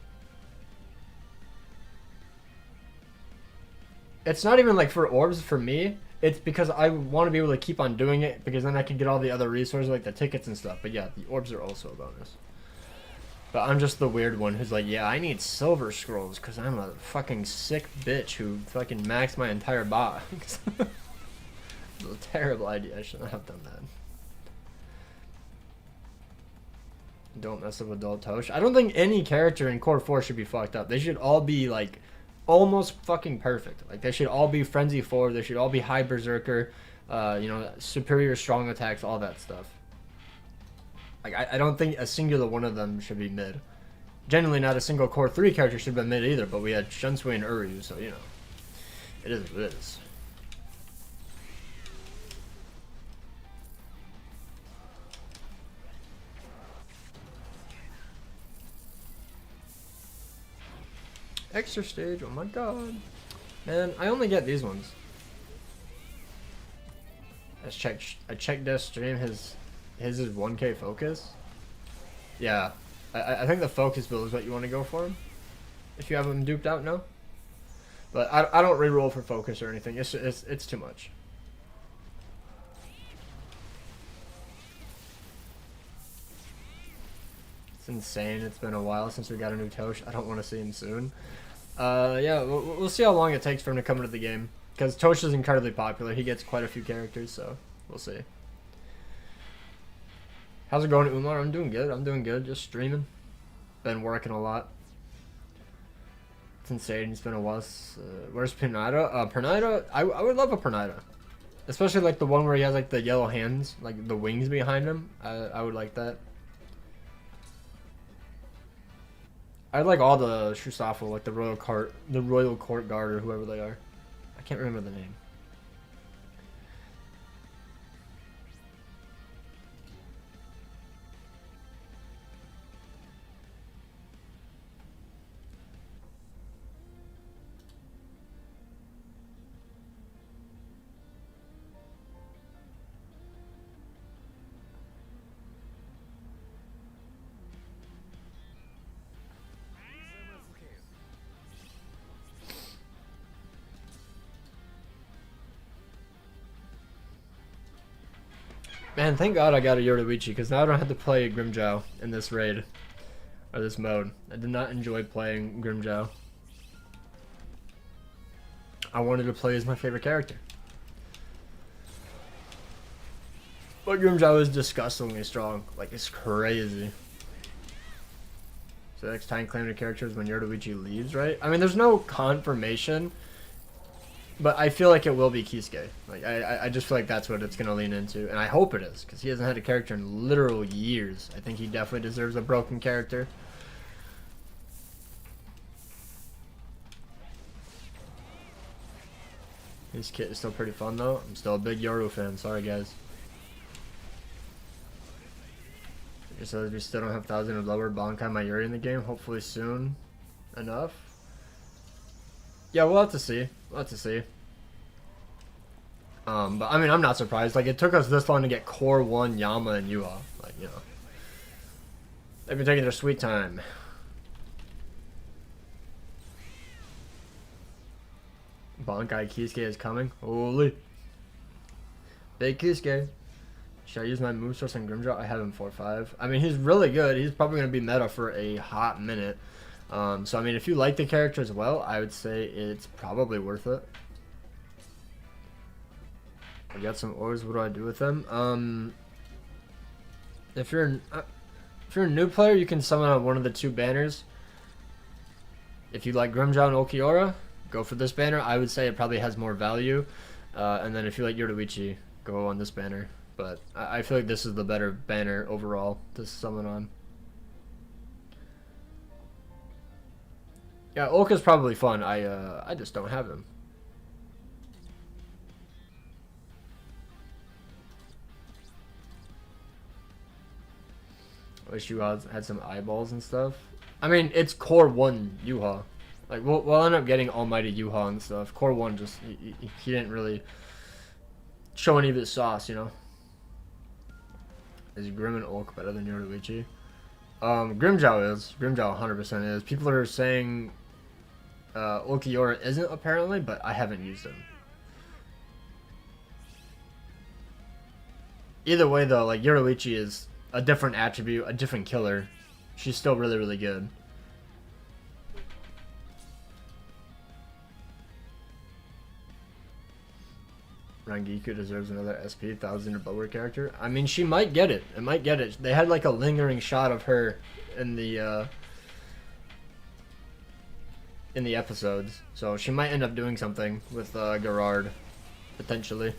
It's not even like for orbs for me. It's because I want to be able to keep on doing it, because then I can get all the other resources like the tickets and stuff. But yeah, the orbs are also a bonus. But I'm just the weird one who's like, yeah, I need silver scrolls because I'm a fucking sick bitch who fucking maxed my entire box. It's a terrible idea. I shouldn't have done that. Don't mess up Adult Tosh. I don't think any character in Core 4 should be fucked up. They should all be like almost fucking perfect. Like they should all be Frenzy 4. They should all be High Berserker. You know, superior strong attacks, all that stuff. Like, I don't think a singular one of them should be mid. Generally, not a single Core 3 character should have been mid either, but we had Shunsui and Uryu, so, you know. It is what it is. Extra stage, oh my god. Man, I only get these ones. I checked this stream, his is 1k focus. Yeah, I think the focus build is what you want to go for him. If you have him duped out, no. But I don't reroll for focus or anything. It's too much. It's insane. It's been a while since we got a new Tosh. I don't want to see him soon. Yeah, we'll see how long it takes for him to come into the game. Because Tosh is incredibly popular. He gets quite a few characters, so we'll see. How's it going, Umar? I'm doing good. I'm doing good. Just streaming. Been working a lot. It's insane. It's been a while. Where's Pinata? Pinata? I would love a Pinata. Especially like the one where he has like the yellow hands, like the wings behind him. I would like that. I like all the Shusafu, like the Royal Court Guard or whoever they are. I can't remember the name. Man, thank God I got a Yoruichi, because now I don't have to play Grimmjow in this raid. Or this mode. I did not enjoy playing Grimmjow. I wanted to play as my favorite character. But Grimmjow is disgustingly strong. Like, it's crazy. So next time claim the character is when Yoruichi leaves, right? I mean, there's no confirmation. But I feel like it will be Kisuke. Like, I just feel like that's what it's going to lean into. And I hope it is, because he hasn't had a character in literal years. I think he definitely deserves a broken character. His kit is still pretty fun, though. I'm still a big Yoru fan. Sorry, guys. It says we still don't have 1,000 or lower Bankai Mayuri in the game. Hopefully soon enough. Yeah, we'll have to see. We'll have to see. But I mean, I'm not surprised. Like, it took us this long to get Core 1, Yama, and Yuha. Like, you know. They've been taking their sweet time. Bankai Kisuke is coming. Holy. Big Kisuke. Should I use my move source on Grimmjow? I have him 4-5. I mean, he's really good. He's probably going to be meta for a hot minute. So, I mean, if you like the character as well, I would say it's probably worth it. I got some ores. What do I do with them? If you're a new player, you can summon on one of the two banners. If you like Grimmjow and Ulquiorra, go for this banner. I would say it probably has more value. And then if you like Yoruichi, go on this banner. But I feel like this is the better banner overall to summon on. Yeah, Ulka's probably fun. I just don't have him. I wish Yuha had some eyeballs and stuff. I mean, it's Core 1 Yuha. Like, we'll end up getting Almighty Yuha and stuff. Core 1 just, he didn't really show any of his sauce, you know? Is Grim and Ulk better than Yoruichi? Grimmjow is. Grimmjow 100% is. People are saying Ulquiorra isn't, apparently, but I haven't used him. Either way, though, like, Yoruichi is a different attribute, a different killer. She's still really, really good. Rangiku deserves another SP 1,000 or lower character. I mean, she might get it. It might get it. They had like a lingering shot of her in the episodes, so she might end up doing something with Gerard, potentially.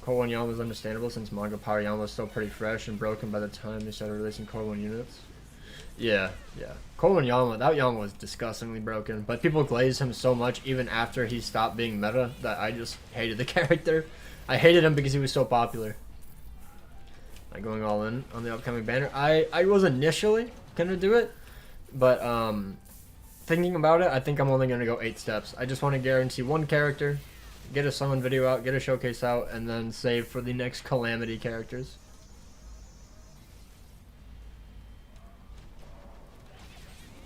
Core 1 Yama is understandable since manga Power Yama was still pretty fresh and broken by the time they started releasing Core 1 units. Yeah, yeah. Core 1 Yama, that Yama was disgustingly broken, but people glazed him so much even after he stopped being meta that I just hated the character. I hated him because he was so popular. Like, going all in on the upcoming banner. I was initially gonna do it, but thinking about it, I think I'm only gonna go 8 steps. I just want to guarantee one character, get a summon video out, get a showcase out, and then save for the next Calamity characters.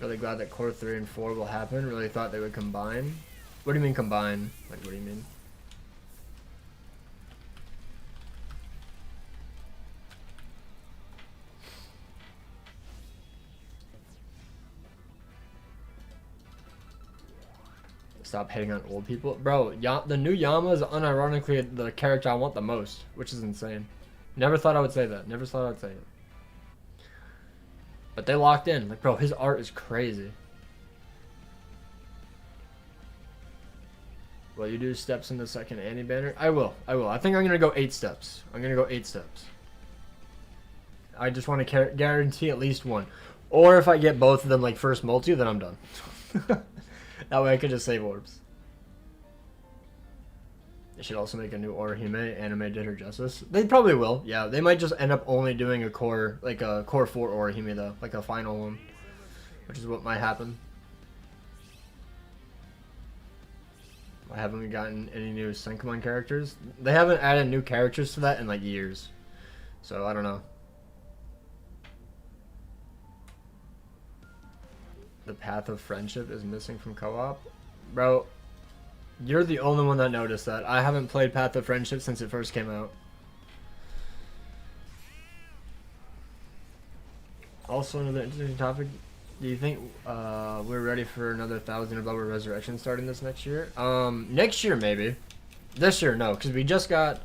Really glad that Core 3 and 4 will happen. Really thought they would combine. What do you mean combine? Like, what do you mean? Stop hating on old people. Bro, the new Yama is unironically the character I want the most, which is insane. Never thought I would say that. Never thought I'd say it. But they locked in. Like, bro, his art is crazy. Will you do steps in the second Annie banner? I will. I will. I think I'm going to go 8 steps. I'm going to go 8 steps. I just want to guarantee at least one. Or if I get both of them, like, first multi, then I'm done. That way I could just save orbs. They should also make a new Orihime. Anime did her justice. They probably will. Yeah, they might just end up only doing a core, like a core 4 Orihime though, like a final one, which is what might happen. Why haven't we gotten any new Senkaman characters? They haven't added new characters to that in like years, so I don't know. The Path of Friendship is missing from co-op, bro. You're the only one that noticed that. I haven't played Path of Friendship since it first came out. also another interesting topic. Do you think we're ready for another 1,000 or lower resurrection starting this next year? Next year maybe. This year no, because we just got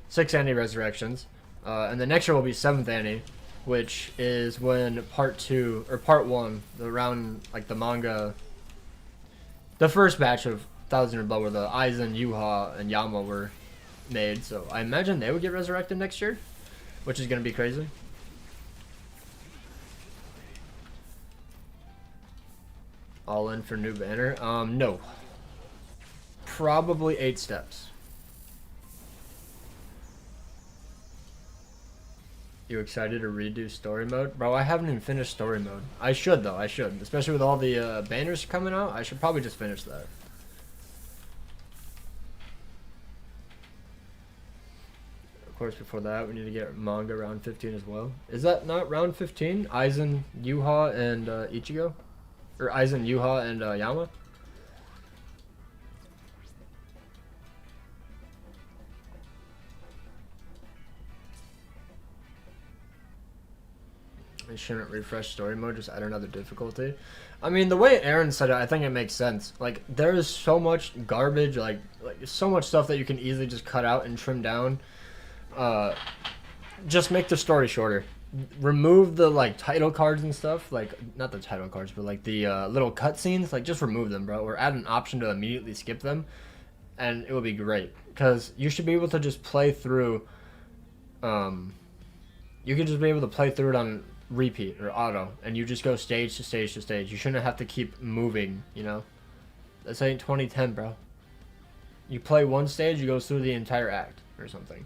6 anti-resurrections, and the next year will be 7th anti, which is when part 2 or part 1, the round like the manga, the first batch of 1,000 or lower, the Aizen, Yuha, and Yama were made. So I imagine they would get resurrected next year, which is gonna be crazy. All in for new banner? No. Probably 8 steps. You excited to redo story mode? Bro, I haven't even finished story mode. I should though, I should. Especially with all the banners coming out, I should probably just finish that. Of course, before that, we need to get manga round 15 as well. Is that not round 15? Aizen, Yuha, and Ichigo? Or Aizen, Yuha, and Yama? I shouldn't refresh story mode, just add another difficulty. I mean, the way Aaron said it, I think it makes sense. Like, there is so much garbage, like so much stuff that you can easily just cut out and trim down. Just make the story shorter. Remove the like title cards and stuff, like not the title cards, but like the little cutscenes. Like just remove them, bro, or add an option to immediately skip them, and it will be great. Because you should be able to just play through. You can just be able to play through it on repeat or auto, and you just go stage to stage to stage. You shouldn't have to keep moving. You know, this ain't 2010, bro. You play one stage, you go through the entire act or something.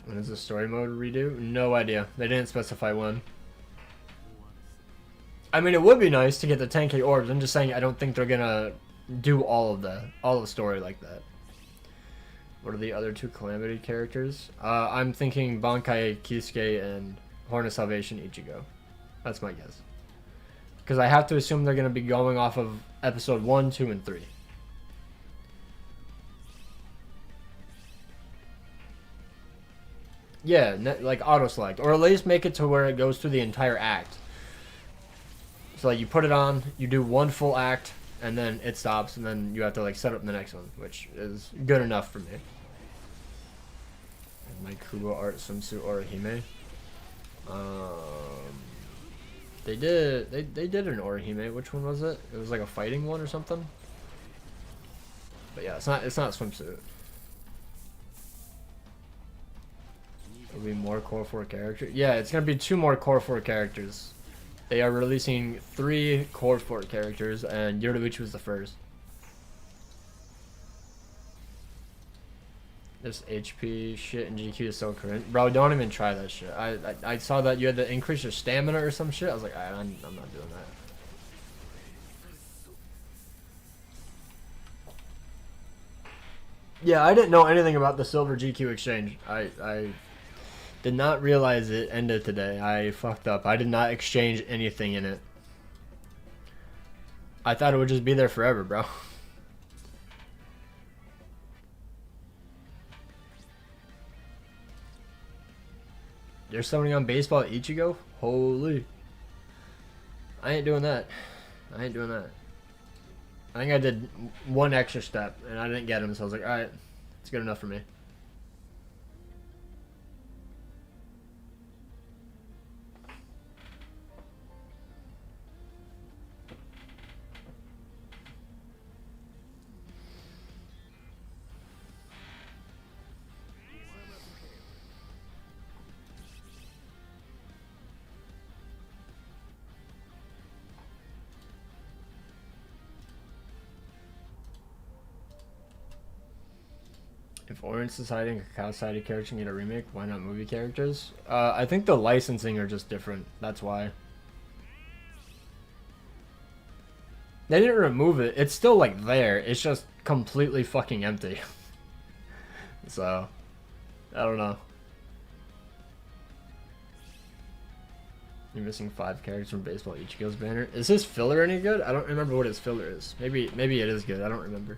When is the story mode redo? No idea. They didn't specify when. I mean, it would be nice to get the 10k orbs. I'm just saying I don't think they're gonna do all of the story like that. What are the other 2 Calamity characters? I'm thinking Bankai Kisuke and Horn of Salvation Ichigo. That's my guess. Because I have to assume they're gonna be going off of episode 1, 2, and 3. Yeah, like auto select, or at least make it to where it goes through the entire act. So like you put it on, you do one full act, and then it stops, and then you have to like set up the next one, which is good enough for me. My Kubo art swimsuit Orihime. They did an Orihime. Which one was it? It was like a fighting one or something. But yeah, it's not a swimsuit. It'll be more core 4 characters. Yeah, it's gonna be 2 more core 4 characters. They are releasing 3 core 4 characters, and Yoruichi was the first. This HP shit in GQ is so cringe. Bro, don't even try that shit. I saw that you had to increase your stamina or some shit. I was like, I'm not doing that. Yeah, I didn't know anything about the silver GQ exchange. I did not realize it ended today. I fucked up. I did not exchange anything in it. I thought it would just be there forever, bro. There's somebody on baseball at Ichigo? Holy. I ain't doing that. I ain't doing that. I think I did 1 extra step, and I didn't get him, so I was like, alright, it's good enough for me. If Orange Society and Cacao Society characters can get a remake, why not movie characters? I think the licensing are just different. That's why. They didn't remove it. It's still like there. It's just completely fucking empty. So, I don't know. You're missing 5 characters from Baseball Ichigo's banner. Is his filler any good? I don't remember what his filler is. Maybe it is good. I don't remember.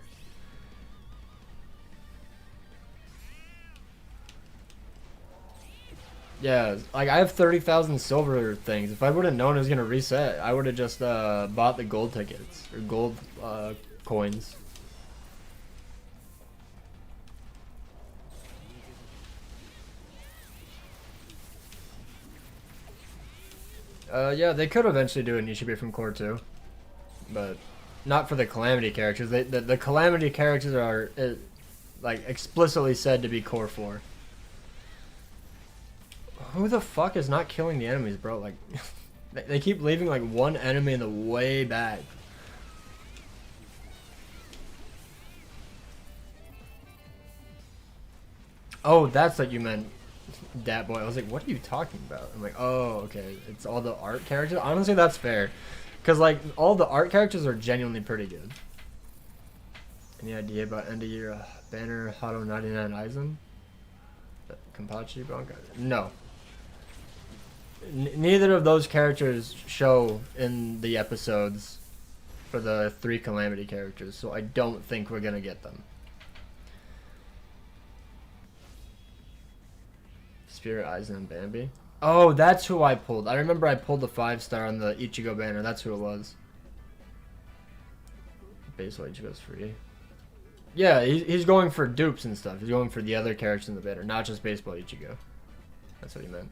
Yeah, like I have 30,000 silver things. If I would have known it was gonna reset, I would have just bought the gold tickets or gold coins. Yeah, they could eventually do an Ishibe from Core 2, but not for the Calamity characters. The Calamity characters are like explicitly said to be Core 4. Who the fuck is not killing the enemies, bro? Like, they keep leaving like one enemy in the way back. Oh, that's what you meant, Dat Boy. I was like, what are you talking about? I'm like, oh, okay. It's all the art characters. Honestly, that's fair, because like all the art characters are genuinely pretty good. Any idea about end of year banner Hado 99 Aizen? Kampachi Bronca? No. Neither of those characters show in the episodes for the 3 Calamity characters, so I don't think we're gonna get them. Spirit, Aizen, and Bambi. Oh, that's who I pulled. I remember I pulled the 5-star on the Ichigo banner. That's who it was. Baseball Ichigo's free. Yeah, he's going for dupes and stuff. He's going for the other characters in the banner, not just Baseball Ichigo. That's what he meant.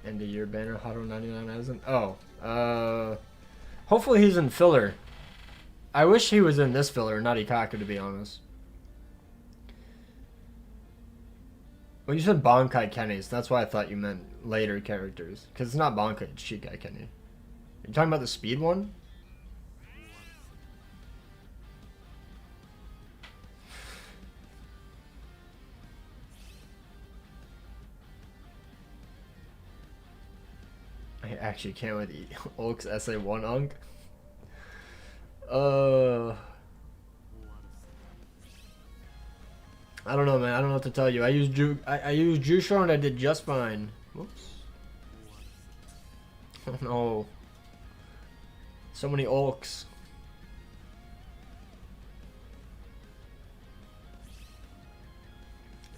End of year banner, Hado 99 Aizen. Oh, hopefully he's in filler. I wish he was in this filler, not Ikaku, to be honest. Well, you said Bankai Kenny, so that's why I thought you meant later characters. Because it's not Bankai, it's Shikai Kenny. Are you talking about the speed one? I actually can't wait to eat Ulk's SA1 Unk. I don't know, man. I don't know what to tell you. I used Jusho and I did just fine. Whoops. Oh no. So many Ulks.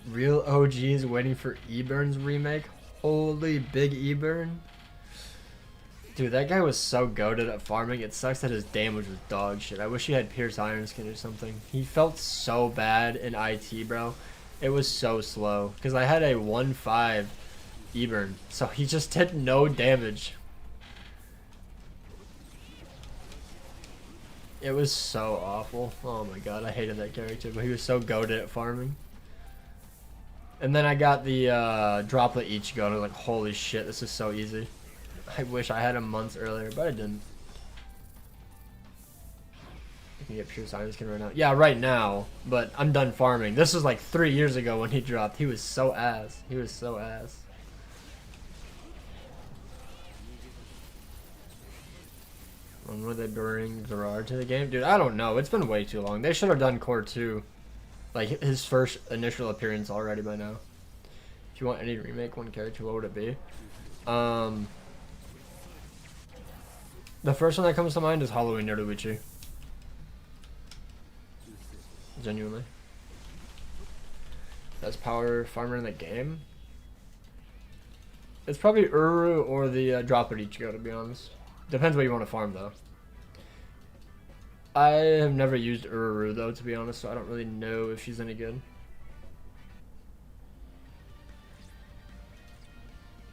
Real OGs waiting for Eburn's remake. Holy big Eburn. Dude, that guy was so goated at farming. It sucks that his damage was dog shit. I wish he had Pierce Iron Skin or something. He felt so bad in IT, bro. It was so slow. Because I had a 1-5 Eburn. So he just did no damage. It was so awful. Oh my god, I hated that character. But he was so goated at farming. And then I got the Droplet Ichigo. And I was like, holy shit, this is so easy. I wish I had him months earlier, but I didn't. You can get Pure Science Skin right now. Yeah, right now, but I'm done farming. This was like 3 years ago when he dropped. He was so ass. He was so ass. When would they bring Gerard to the game? Dude, I don't know. It's been way too long. They should have done Core 2. Like, his first initial appearance already by now. If you want any remake one character, what would it be? The first one that comes to mind is Halloween Yoruichi. Genuinely. Best power farmer in the game? It's probably Uru or the Drop It Ichigo, to be honest. Depends what you want to farm, though. I have never used Uru, though, to be honest, so I don't really know if she's any good.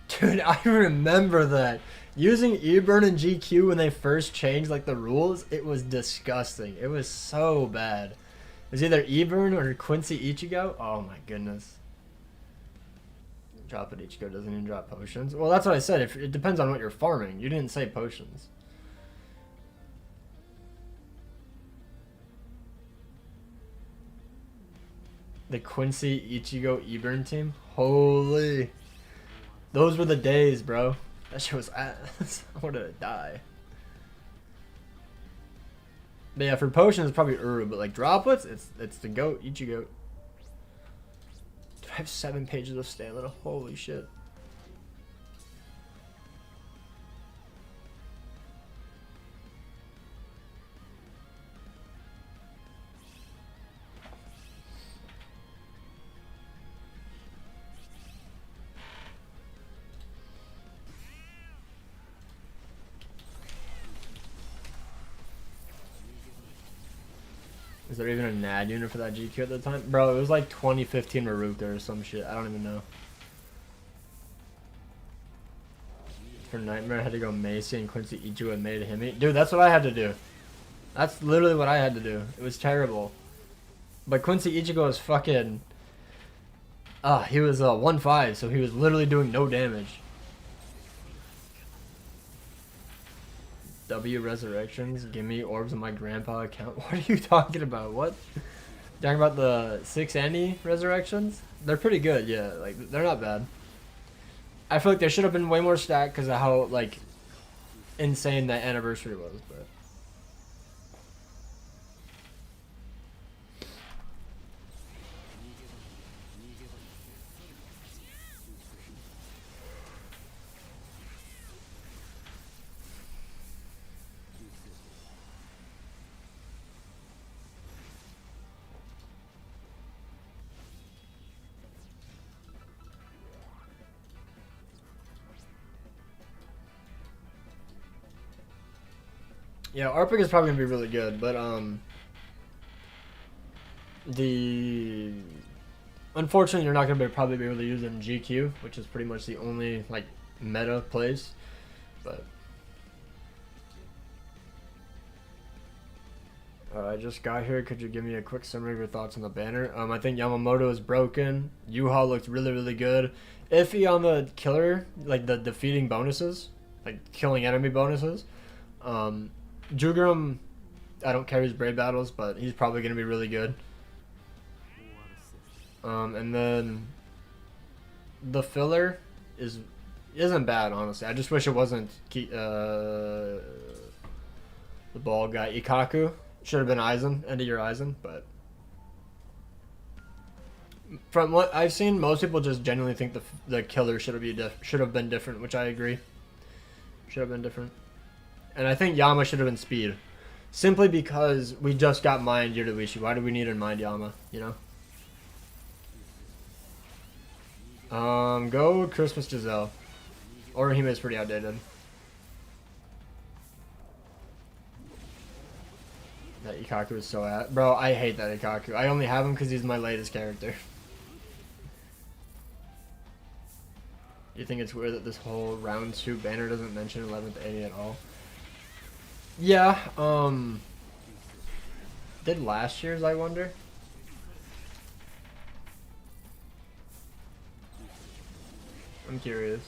Dude, I remember that. Using Eburn and GQ when they first changed like the rules, it was disgusting. It was so bad. It was either Eburn or Quincy Ichigo. Oh my goodness. Drop It Ichigo doesn't even drop potions. Well, that's what I said. It depends on what you're farming. You didn't say potions. The Quincy Ichigo Eburn team? Holy. Those were the days, bro. That shit was ass. I wanted to die. But yeah, for potions, it's probably Uru. But like droplets, it's the goat, Ichigo. I have 7 pages of stamina. Holy shit. Is there even a NAD unit for that GQ at the time? Bro, it was like 2015 Maruka or some shit. I don't even know. For Nightmare, I had to go Macy and Quincy Ichigo and made him. Dude, that's what I had to do. That's literally what I had to do. It was terrible. But Quincy Ichigo was fucking... he was 1-5, so he was literally doing no damage. W Resurrections, give me orbs on my grandpa account. What are you talking about? What? Talking about the 6 Annie Resurrections? They're pretty good, yeah. Like, they're not bad. I feel like there should have been way more stacked because of how, like, insane that anniversary was, but... Yeah, ARPIC is probably gonna be really good, but unfortunately you're not gonna probably be able to use it in GQ, which is pretty much the only like meta place. But I just got here. Could you give me a quick summary of your thoughts on the banner? I think Yamamoto is broken. Yuha looked really good. Iffy on the killer, like the defeating bonuses, like killing enemy bonuses. Jugerum, I don't care his Brave Battles, but he's probably going to be really good. And then the filler isn't bad, honestly. I just wish it wasn't the bald guy. Ikaku should have been Aizen, end of your Aizen, but from what I've seen, most people just genuinely think the killer should have been different, which I agree. Should have been different. And I think Yama should have been speed. Simply because we just got mined Yoruichi. Why do we need to mind Yama, you know? Go Christmas Giselle. Orihime is pretty outdated. That Ikaku is so at. Bro, I hate that Ikaku. I only have him because he's my latest character. You think it's weird that this whole round 2 banner doesn't mention 11th AD at all? Yeah, did last year's, I wonder? I'm curious.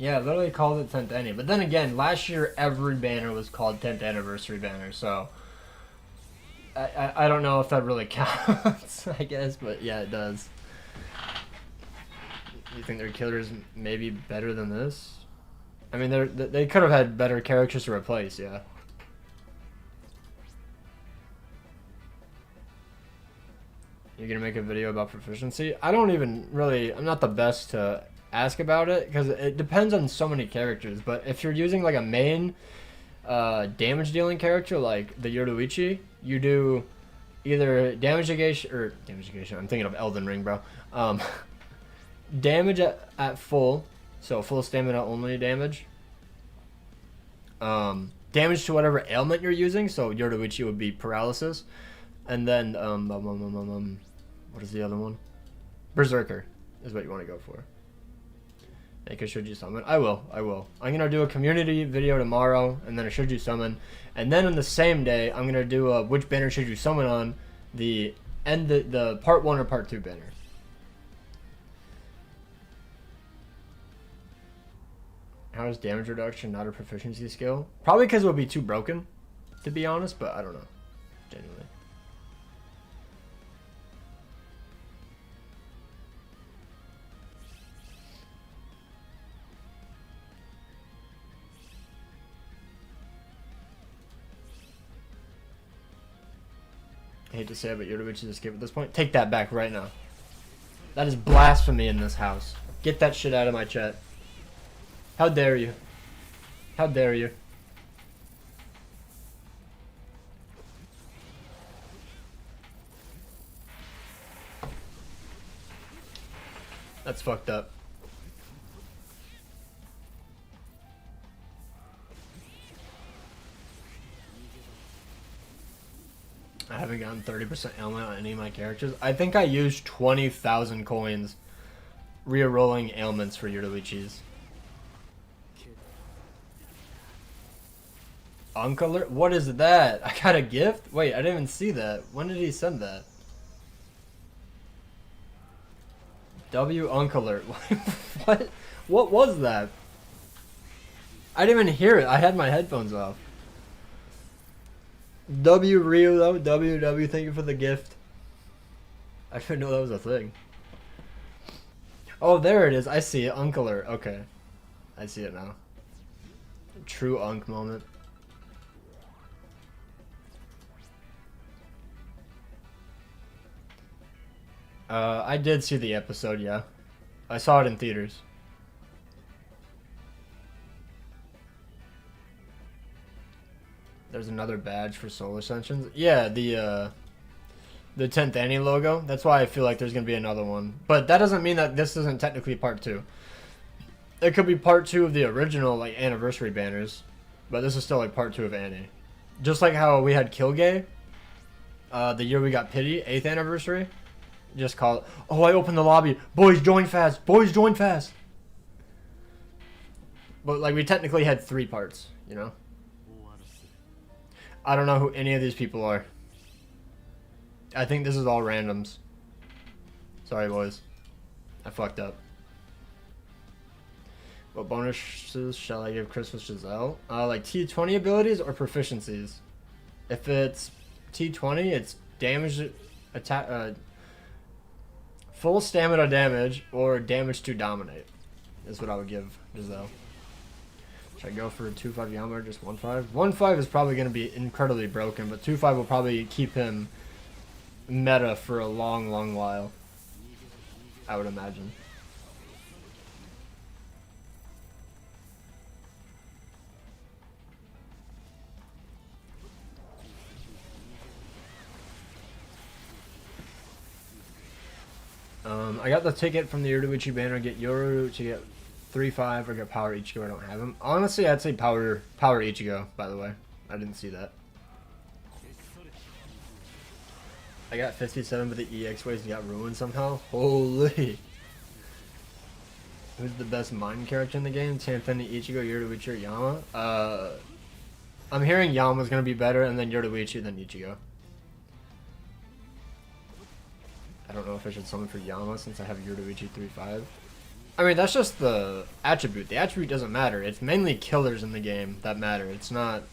Yeah, literally called it 10th Annie. But then again, last year every banner was called 10th Anniversary banner, so I don't know if that really counts, I guess, but yeah, it does. You think their killers maybe better than this? I mean, they could have had better characters to replace, yeah. You're gonna make a video about proficiency? I don't even really, I'm not the best to ask about it because it depends on so many characters, but if you're using like a main damage dealing character like the Yoruichi, you do either damage negation or I'm thinking of Elden Ring, bro. Damage at full, so full stamina only damage. Damage to whatever ailment you're using, so Yoruichi would be paralysis, and then what is the other one? Berserker is what you want to go for. I could Should You Summon. I will. I'm going to do a community video tomorrow, and then a Should You Summon. And then on the same day, I'm going to do a which banner should you summon on, the part 1 or part 2 banner. How is damage reduction not a proficiency skill? Probably because it would be too broken, to be honest, but I don't know. Genuinely. I hate to say it, but Yoruichi is escape at this point. Take that back right now. That is blasphemy in this house. Get that shit out of my chat. How dare you? How dare you? That's fucked up. I haven't gotten 30% ailment on any of my characters. I think I used 20,000 coins re-rolling ailments for Yoruichi's. Unk alert? What is that? I got a gift? Wait, I didn't even see that. When did he send that? W Unk alert. What? What was that? I didn't even hear it. I had my headphones off. W Rio, W, thank you for the gift. I didn't know that was a thing. Oh, there it is. I see it. Unk alert. Okay. I see it now. True Unk moment. I did see the episode, yeah. I saw it in theaters. There's another badge for Soul Ascensions. Yeah, the 10th Annie logo. That's why I feel like there's going to be another one. But that doesn't mean that this isn't technically part 2. It could be part 2 of the original, like, anniversary banners. But this is still, like, part 2 of Annie. Just like how we had Kilgay. The year we got Pity, 8th anniversary. Just call it. Oh, I opened the lobby. Boys, join fast. Boys, join fast. But, like, we technically had 3 parts, you know? I don't know who any of these people are. I think this is all randoms. Sorry, boys. I fucked up. What bonuses shall I give Christmas Giselle? Like T20 abilities or proficiencies? If it's T20, it's damage, attack, full stamina damage or damage to dominate. Is what I would give Giselle. Should I go for a 2-5 Yama or just 1-5? 1-5 is probably going to be incredibly broken, but 2-5 will probably keep him meta for a long, long while. I would imagine. I got the ticket from the Yoruichi banner. Get Yoru to get 3-5 or get Power Ichigo. I don't have him. Honestly, I'd say Power Ichigo, by the way. I didn't see that. I got 57, but the EX ways got ruined somehow. Holy. Who's the best mind character in the game? Tanfeni, Ichigo, Yoruichi, or Yama? I'm hearing Yama's gonna be better, and then Yoruichi, then Ichigo. I don't know if I should summon for Yama since I have Yoruichi 3-5. I mean, that's just the attribute. The attribute doesn't matter. It's mainly killers in the game that matter. It's not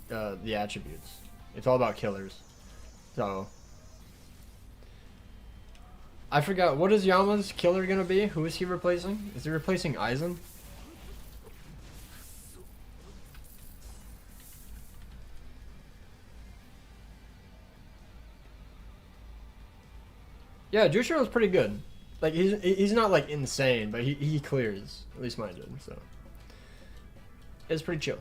the attributes. It's all about killers. So, I forgot. What is Yama's killer gonna be? Who is he replacing? Is he replacing Aizen? Yeah, Jushiro's pretty good. Like, he's not, like, insane, but he clears. At least mine did, so. It's pretty chill.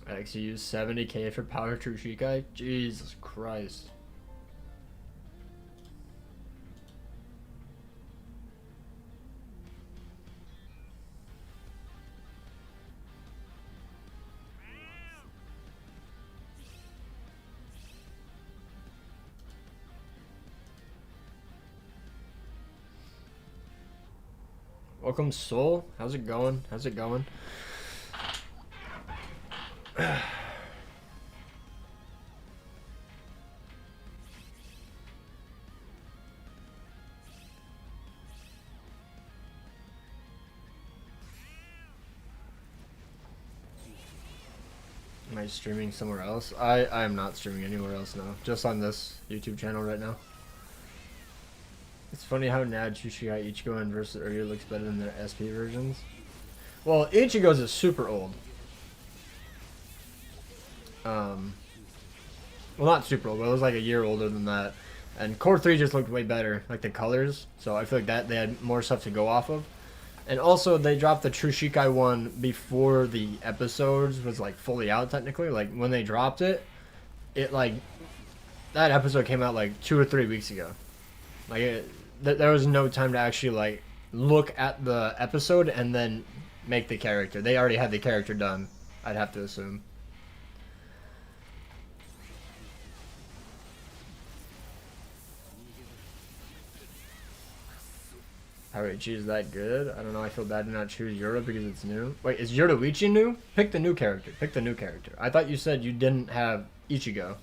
I actually used 70k for Power True Shikai? Jesus Christ. Welcome, Soul. How's it going? How's it going? Am I streaming somewhere else? I am not streaming anywhere else now. Just on this YouTube channel right now. It's funny how Nad, Shishigai, Ichigo, and versus Uryu looks better than their SP versions. Well, Ichigo's is super old. Well, not super old, but it was like a year older than that. And Core 3 just looked way better, like the colors. So I feel like that they had more stuff to go off of. And also, they dropped the True Shikai one before the episodes was like fully out technically. Like when they dropped it, it like that episode came out like 2 or 3 weeks ago. Like there was no time to actually like look at the episode and then make the character. They already had the character done, I'd have to assume. Hariichi is that good? I don't know. I feel bad to not choose Yura because it's new. Wait, is Yoruichi new? Pick the new character. Pick the new character. I thought you said you didn't have Ichigo.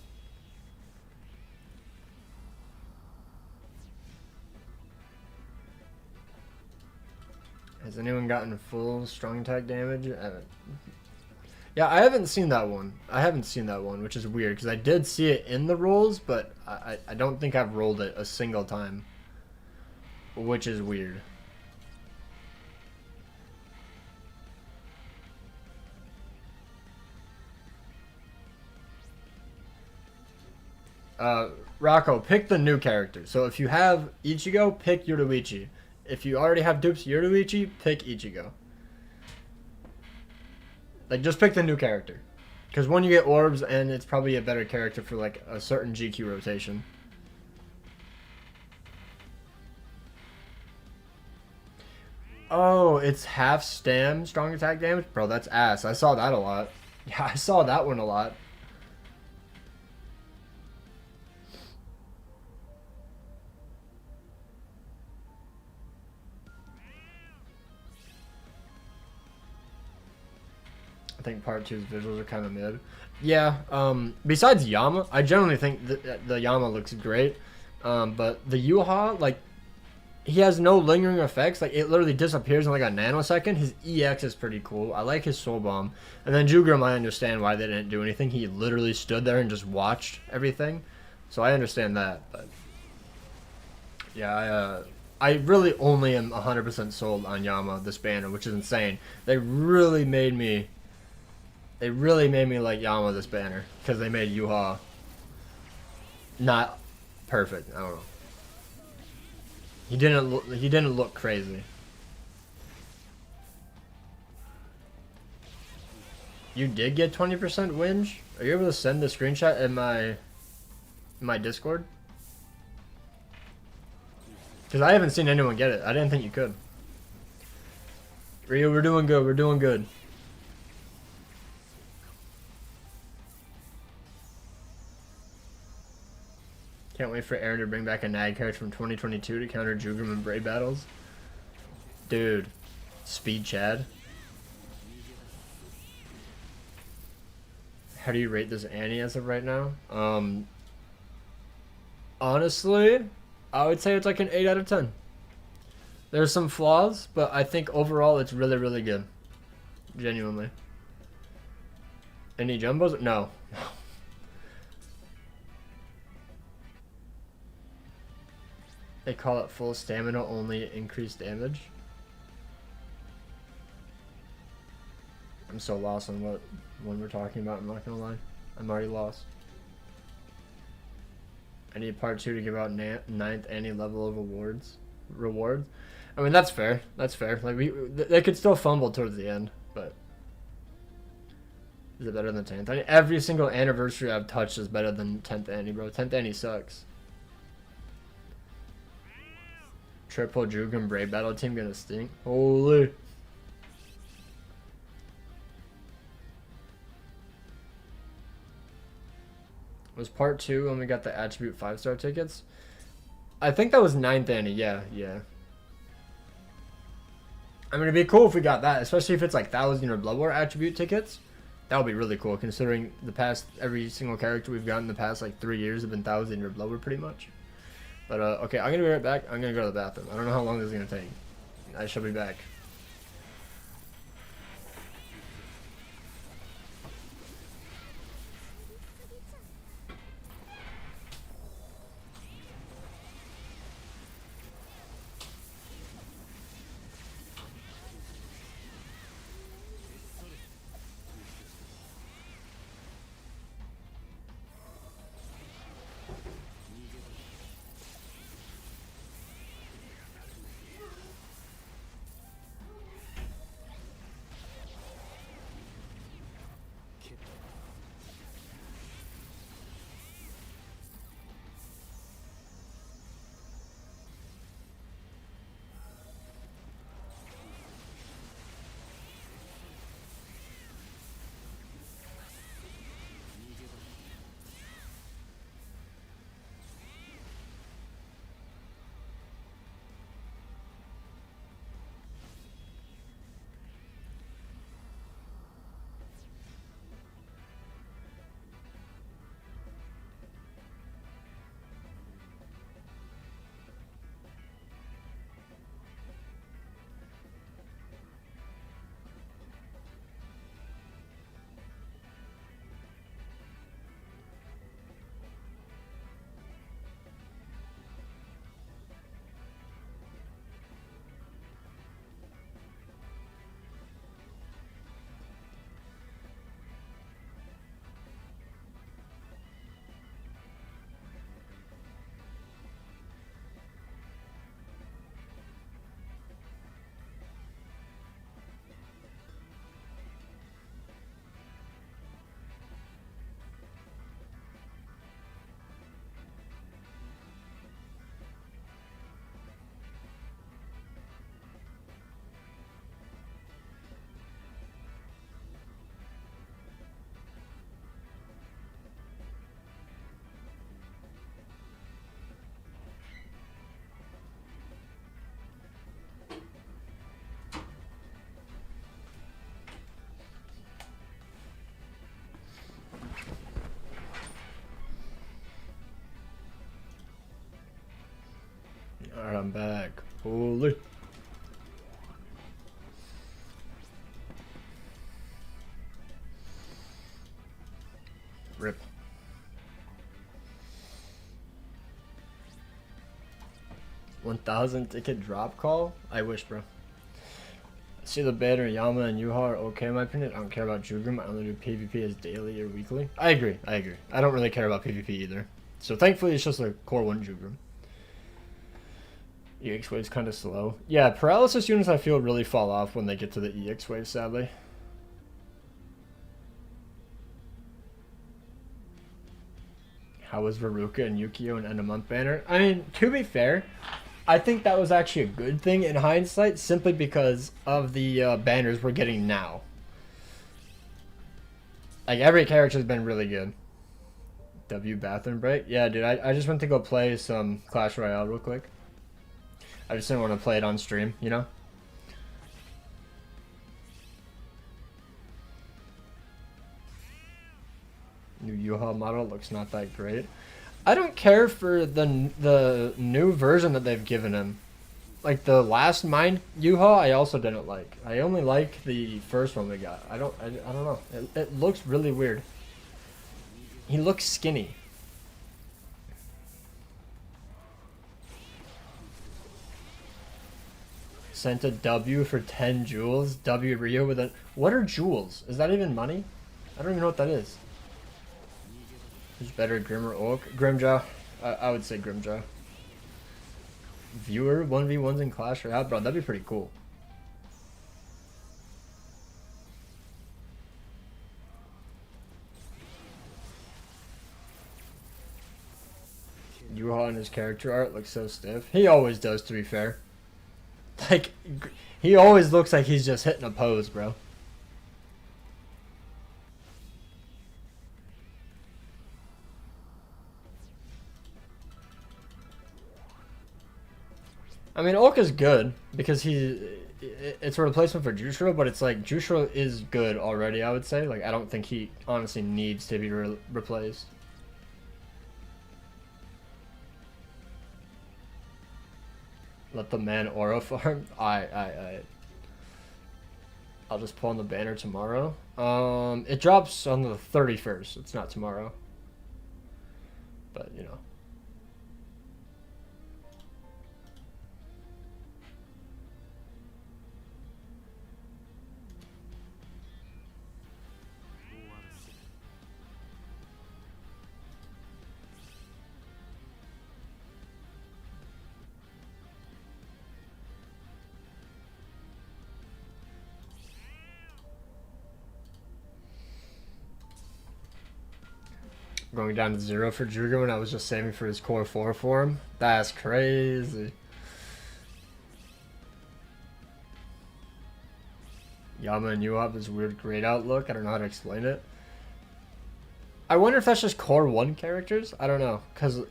Has anyone gotten full strong attack damage? I haven't. Yeah, I haven't seen that one. I haven't seen that one, which is weird because I did see it in the rolls, but I don't think I've rolled it a single time, which is weird. Rocco, pick the new character. So if you have Ichigo, pick Yoruichi. If you already have dupes Yoruichi, pick Ichigo. Like, just pick the new character. Because one, you get orbs, and it's probably a better character for, like, a certain GQ rotation. Oh, it's half stam strong attack damage? Bro, that's ass. I saw that a lot. Yeah, I saw that one a lot. I think part 2's visuals are kind of mid. Yeah, besides Yama, I generally think the Yama looks great. But the Yuha, like, he has no lingering effects. Like, it literally disappears in like a nanosecond. His EX is pretty cool. I like his Soul Bomb. And then Jugrim, I understand why they didn't do anything. He literally stood there and just watched everything. So I understand that. But yeah, I really only am 100% sold on Yama, this banner, which is insane. They really made me like Yama, this banner, because they made Yuha not perfect. I don't know. He didn't look crazy. You did get 20% whinge? Are you able to send the screenshot in my Discord? Because I haven't seen anyone get it. I didn't think you could. Rio, we're doing good. We're doing good. Can't wait for Aaron to bring back a nag character from 2022 to counter Jugrim and Bray battles. Dude. Speed Chad. How do you rate this Annie as of right now? Honestly, I would say it's like an 8 out of 10. There's some flaws, but I think overall it's really, really good. Genuinely. Any jumbos? No. They call it full stamina, only increased damage. I'm so lost on what one we're talking about, I'm not gonna lie. I'm already lost. I need part 2 to give out 9th any level of rewards. I mean, that's fair. That's fair. Like, they could still fumble towards the end, but is it better than 10th? I mean, every single anniversary I've touched is better than 10th Annie, bro. 10th Annie sucks. Triple Jugrim Brave battle team gonna stink. Holy. Was part 2 when we got the attribute 5-star tickets? I think that was 9th Annie. Yeah. I mean, it'd be cool if we got that, especially if it's like 1000 or Blood War attribute tickets. That would be really cool, considering the past, every single character we've gotten the past like 3 years have been 1000 or Blood War pretty much. But, okay, I'm going to be right back. I'm going to go to the bathroom. I don't know how long this is going to take. I shall be back. Alright, I'm back. Holy. Rip. $1,000 ticket drop call? I wish, bro. See the banner, Yama and Yuha are okay in my opinion. I don't care about Jugrim. I only do PvP as daily or weekly. I agree. I don't really care about PvP either. So thankfully it's just a core 1 Jugrim. EX wave's kind of slow. Yeah, paralysis units I feel really fall off when they get to the EX wave, sadly. How was Veruca and Yukio and End of Month banner? I mean, to be fair, I think that was actually a good thing in hindsight, simply because of the banners we're getting now. Like, every character's been really good. W bathroom break? Yeah, dude, I just went to go play some Clash Royale real quick. I just didn't want to play it on stream, you know? New U-Haul model looks not that great. I don't care for the new version that they've given him. Like the last Mine U-Haul, I also didn't like. I only like the first one we got. I don't know. It looks really weird. He looks skinny. Sent a W for 10 jewels. W Rio with a... What are jewels? Is that even money? I don't even know what that is. Who's better, Grim or Oak? Grimjaw. I would say Grimjaw. Viewer 1v1s in Clash Royale? Bro, that'd be pretty cool. Yuha and his character art looks so stiff. He always does, to be fair. Like, he always looks like he's just hitting a pose, bro. I mean, Ulk is good because it's a replacement for Jushiro, but it's like Jushiro is good already, I would say. Like, I don't think he honestly needs to be replaced. Let the man aura farm. I'll just pull on the banner tomorrow. It drops on the 31st. It's not tomorrow. But, you know. Going down to 0 for Druga when I was just saving for his core 4 for him. That's crazy. Yama and you have this weird grayed out look. I don't know how to explain it. I wonder if that's just core 1 characters. I don't know. Because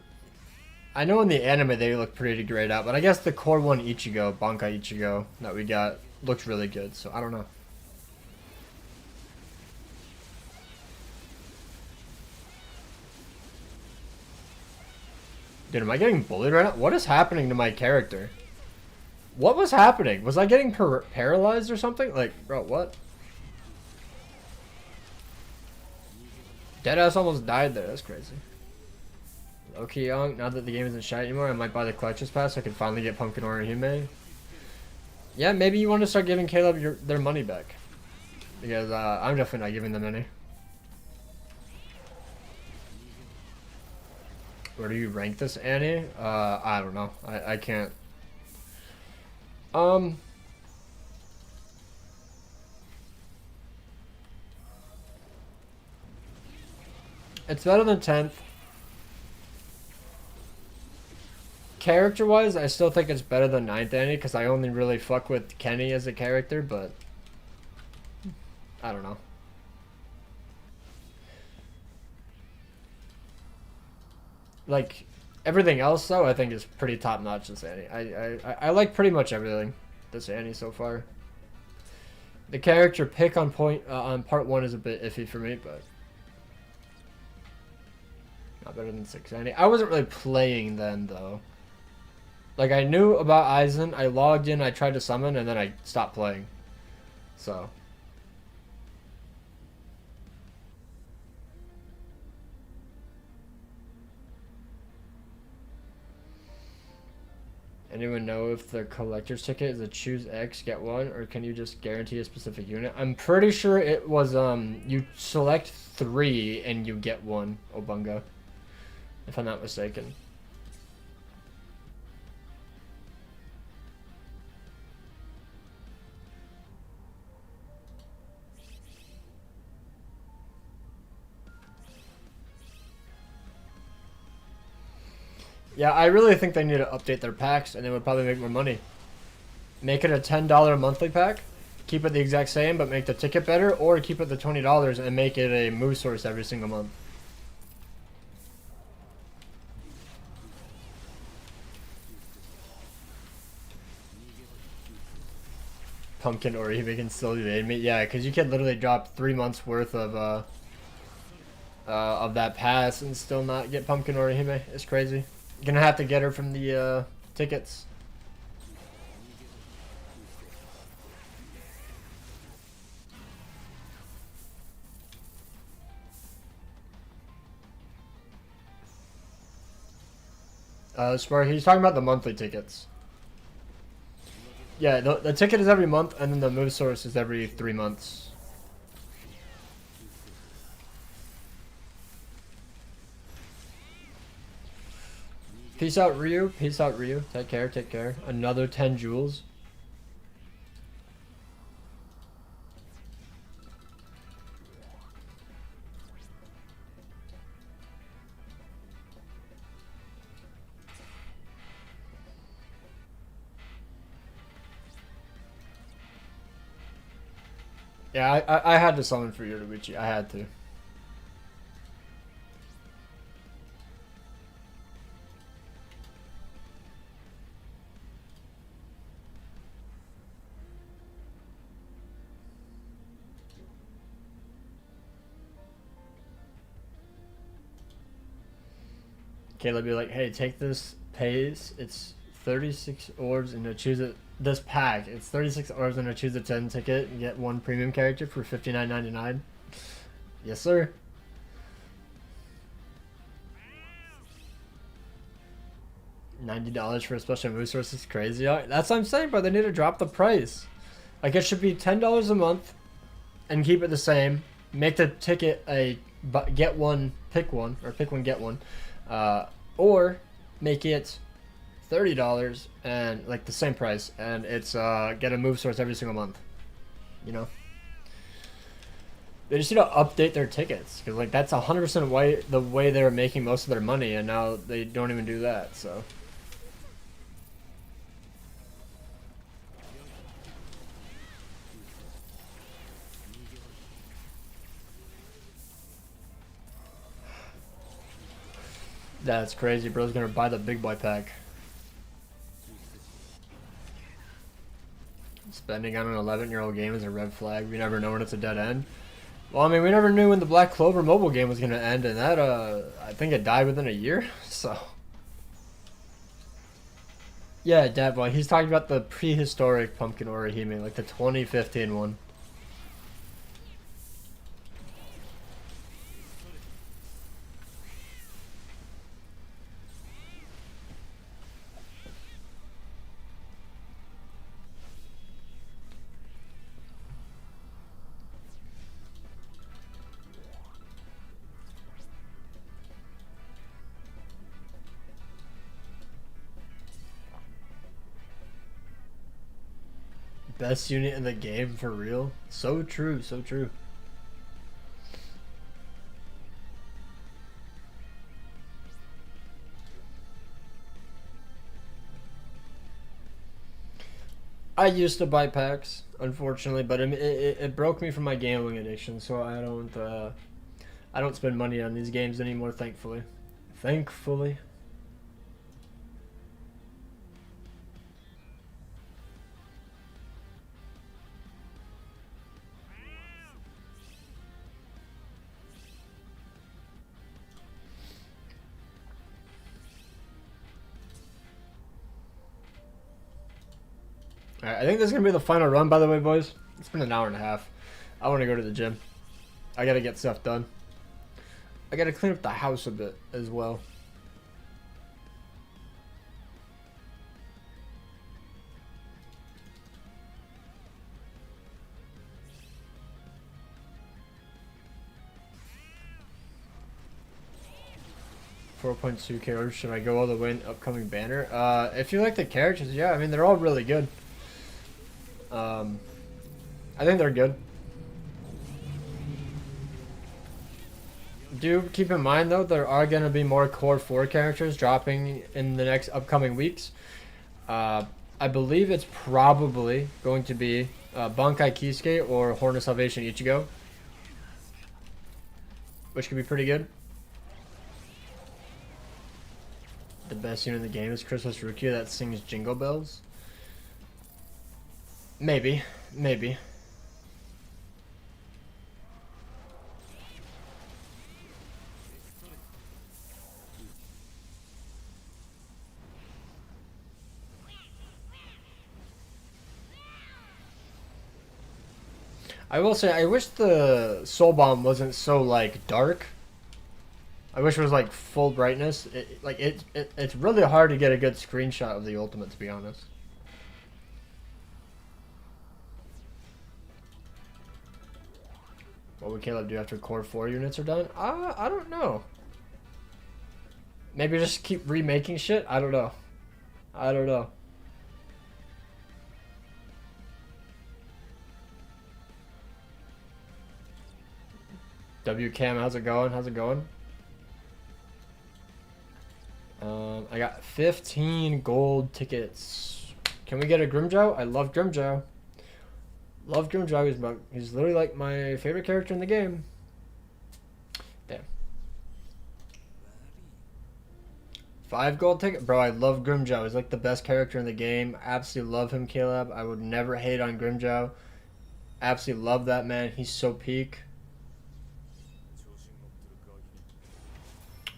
I know in the anime they look pretty grayed out. But I guess the core 1 Ichigo, Bankai Ichigo that we got looks really good. So I don't know. Dude, am I getting bullied right now? What is happening to my character? What was happening? Was I getting paralyzed or something? Like, bro, what? Deadass almost died there. That's crazy. Low-key young. Now that the game isn't shy anymore, I might buy the Collector's Pass so I can finally get Pumpkin Orihime. Yeah, maybe you want to start giving Caleb their money back. Because I'm definitely not giving them any. Where do you rank this, Annie? I don't know. I can't. It's better than 10th. Character-wise, I still think it's better than 9th Annie, because I only really fuck with Kenny as a character, but... I don't know. Like, everything else, though, I think is pretty top-notch this Annie. I like pretty much everything this Annie so far. The character pick on part 1 is a bit iffy for me, but... Not better than 6 Annie. I wasn't really playing then, though. Like, I knew about Aizen, I logged in, I tried to summon, and then I stopped playing. So. Anyone know if the collector's ticket is a choose X, get one, or can you just guarantee a specific unit? I'm pretty sure it was, you select 3 and you get 1, Obunga. If I'm not mistaken. Yeah, I really think they need to update their packs and they would probably make more money. Make it a $10 monthly pack, keep it the exact same, but make the ticket better, or keep it the $20 and make it a move source every single month. Pumpkin or even can still evade me. Yeah, because you can literally drop 3 months worth of that pass and still not get Pumpkin or Hime. It's crazy. You're gonna have to get her from the tickets. Smart. He's talking about the monthly tickets. Yeah, the ticket is every month, and then the move source is every 3 months. Peace out, Ryu. Peace out, Ryu. Take care, take care. Another 10 jewels. Yeah, I had to summon for Yoruichi. I had to. Caleb be like, hey, take this pace. It's 36 orbs and to choose it. This pack, it's 36 orbs and to choose a 10 ticket and get 1 premium character for $59.99. Yes, sir. $90 for a special move source is crazy. That's what I'm saying, bro. They need to drop the price. Like, it should be $10 a month and keep it the same. Make the ticket a get one, pick one, or pick one, get one. Or make it $30 and like the same price, and it's get a move source every single month. You know, they just need to update their tickets because like that's 100% the way they were making most of their money, and now they don't even do that. So. That's crazy. Bro's gonna buy the big boy pack. Spending on an 11-year-old game is a red flag. We never know when it's a dead end. Well, I mean, we never knew when the Black Clover mobile game was gonna end, and that I think it died within a year. So. Yeah, Dad Boy. He's talking about the prehistoric Pumpkin Orihime, like the 2015 one. Best unit in the game, for real. So true, so true. I used to buy packs, unfortunately, but it broke me from my gambling addiction, so I don't spend money on these games anymore, thankfully. Thankfully. Alright, I think this is gonna be the final run, by the way, boys. It's been an hour and a half. I want to go to the gym. I gotta get stuff done. I gotta clean up the house a bit as well. $4.2k, or should I go all the way in upcoming banner? If you like the characters, yeah, I mean they're all really good. I think they're good. Do keep in mind though, there are gonna be more core 4 characters dropping in the next upcoming weeks. I believe it's probably going to be Bankai Kisuke or Horn of Salvation Ichigo, which could be pretty good. The best unit in the game is Christmas Rukia that sings Jingle Bells. Maybe, maybe. I will say, I wish the Soul Bomb wasn't so, like, dark. I wish it was, like, full brightness. It's really hard to get a good screenshot of the ultimate, to be honest. What would Caleb do after core 4 units are done? I don't know. Maybe just keep remaking shit? I don't know. I don't know. WCam, how's it going? How's it going? I got 15 gold tickets. Can we get a Grimmjow? I love Grimmjow. Love Grimmjow. He's literally like my favorite character in the game. Damn. 5 gold ticket? Bro, I love Grimmjow. He's like the best character in the game. Absolutely love him, Caleb. I would never hate on Grimmjow. Absolutely love that man. He's so peak.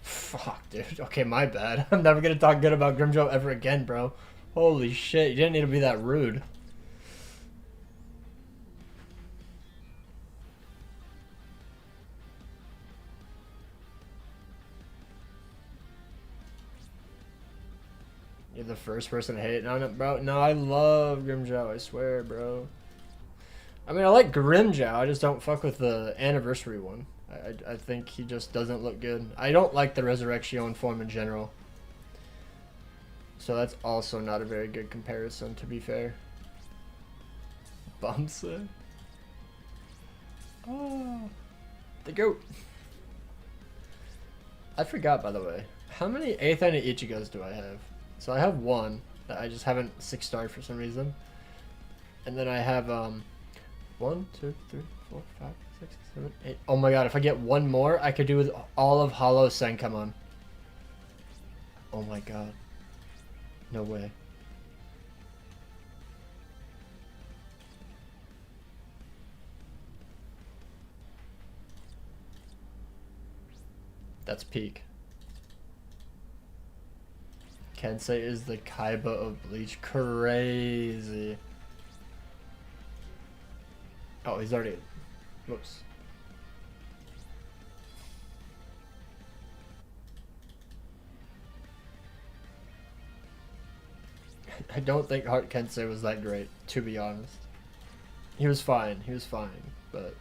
Fuck, dude. Okay, my bad. I'm never gonna talk good about Grimmjow ever again, bro. Holy shit, you didn't need to be that rude. You're the first person to hate on it, bro. No, I love Grimmjow, I swear, bro. I mean, I like Grimmjow, I just don't fuck with the anniversary one. I think he just doesn't look good. I don't like the Resurrection form in general. So that's also not a very good comparison, to be fair. Bumsa. Oh, the goat. I forgot, by the way. How many 8th and Ichigos do I have? So I have 1 that I just haven't 6-starred for some reason. And then I have 1, 2, 3, 4, 5, 6, 7, 8. Oh my god, if I get 1 more, I could do with all of Hollow Senkamon. Oh my god. No way. That's peak. Kensei is the Kaiba of Bleach. Crazy. Oh, he's already... Whoops. I don't think Heart Kensei was that great, to be honest. He was fine, but...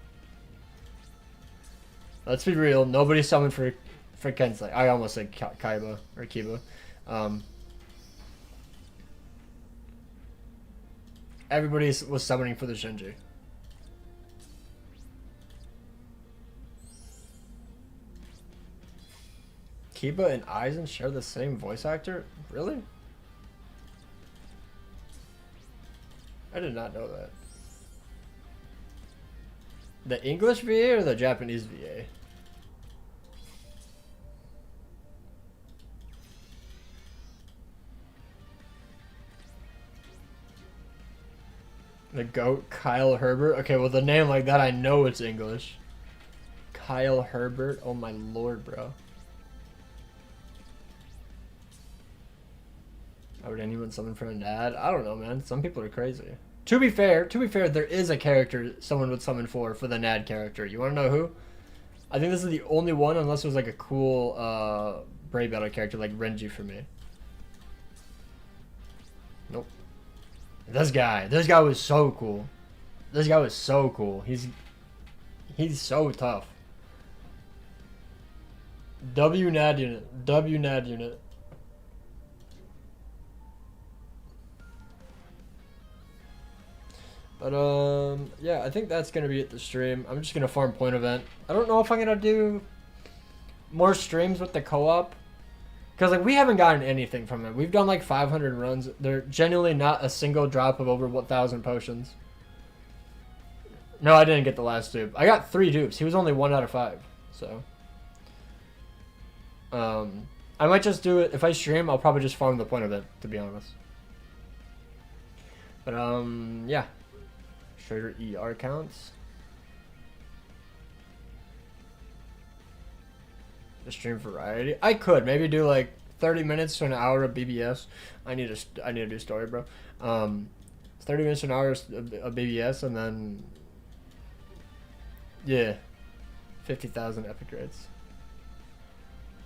Let's be real, nobody summoned for Kensei. I almost said Kaiba, or Kiba. Everybody was summoning for the Shinji. Kiba and Aizen share the same voice actor? Really? I did not know that. The English VA or the Japanese VA? The GOAT, Kyle Herbert? Okay, with a name like that, I know it's English. Kyle Herbert? Oh my lord, bro. How would anyone summon for a NAD? I don't know, man. Some people are crazy. To be fair, there is a character someone would summon for the NAD character. You want to know who? I think this is the only one, unless it was like a cool Brave Battle character like Renji for me. Nope. This guy was so cool. This guy was so cool. He's so tough. W NAD unit. W NAD unit. But yeah, I think that's gonna be it. The stream. I'm just gonna farm point event. I don't know if I'm gonna do more streams with the co-op, because like we haven't gotten anything from it. We've done like 500 runs. They're genuinely not a single drop of over 1,000 potions. No, I didn't get the last dupe. I got 3 dupes. He was only 1 out of 5. So I might just do it if I stream. I'll probably just farm the point event, to be honest. But yeah. Trader ER counts. The stream variety. I could maybe do like 30 minutes to an hour of BBS. I need to do story, bro. 30 minutes to an hour of BBS, and then yeah, 50,000 epic rates.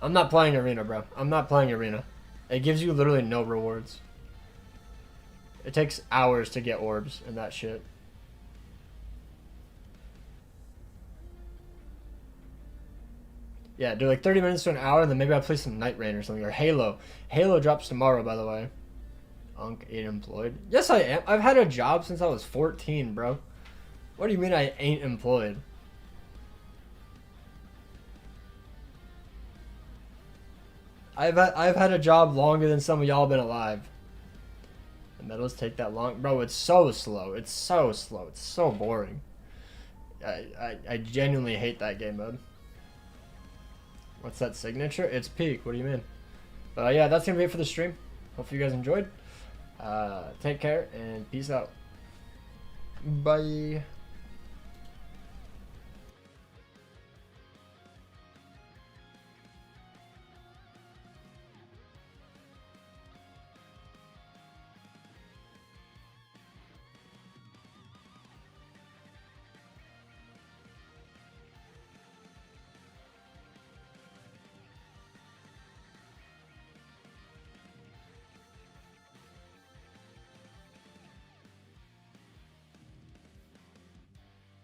I'm not playing arena, bro. I'm not playing arena. It gives you literally no rewards. It takes hours to get orbs and that shit. Yeah, do like 30 minutes to an hour, and then maybe I'll play some Night Rain or something. Or Halo. Halo drops tomorrow, by the way. Unk ain't employed. Yes, I am. I've had a job since I was 14, bro. What do you mean I ain't employed? I've had a job longer than some of y'all been alive. The medals take that long, bro. It's so slow. It's so slow. It's so boring. I genuinely hate that game mode. What's that signature? It's peak. What do you mean? But yeah, that's gonna be it for the stream. Hopefully you guys enjoyed. Take care and peace out. Bye.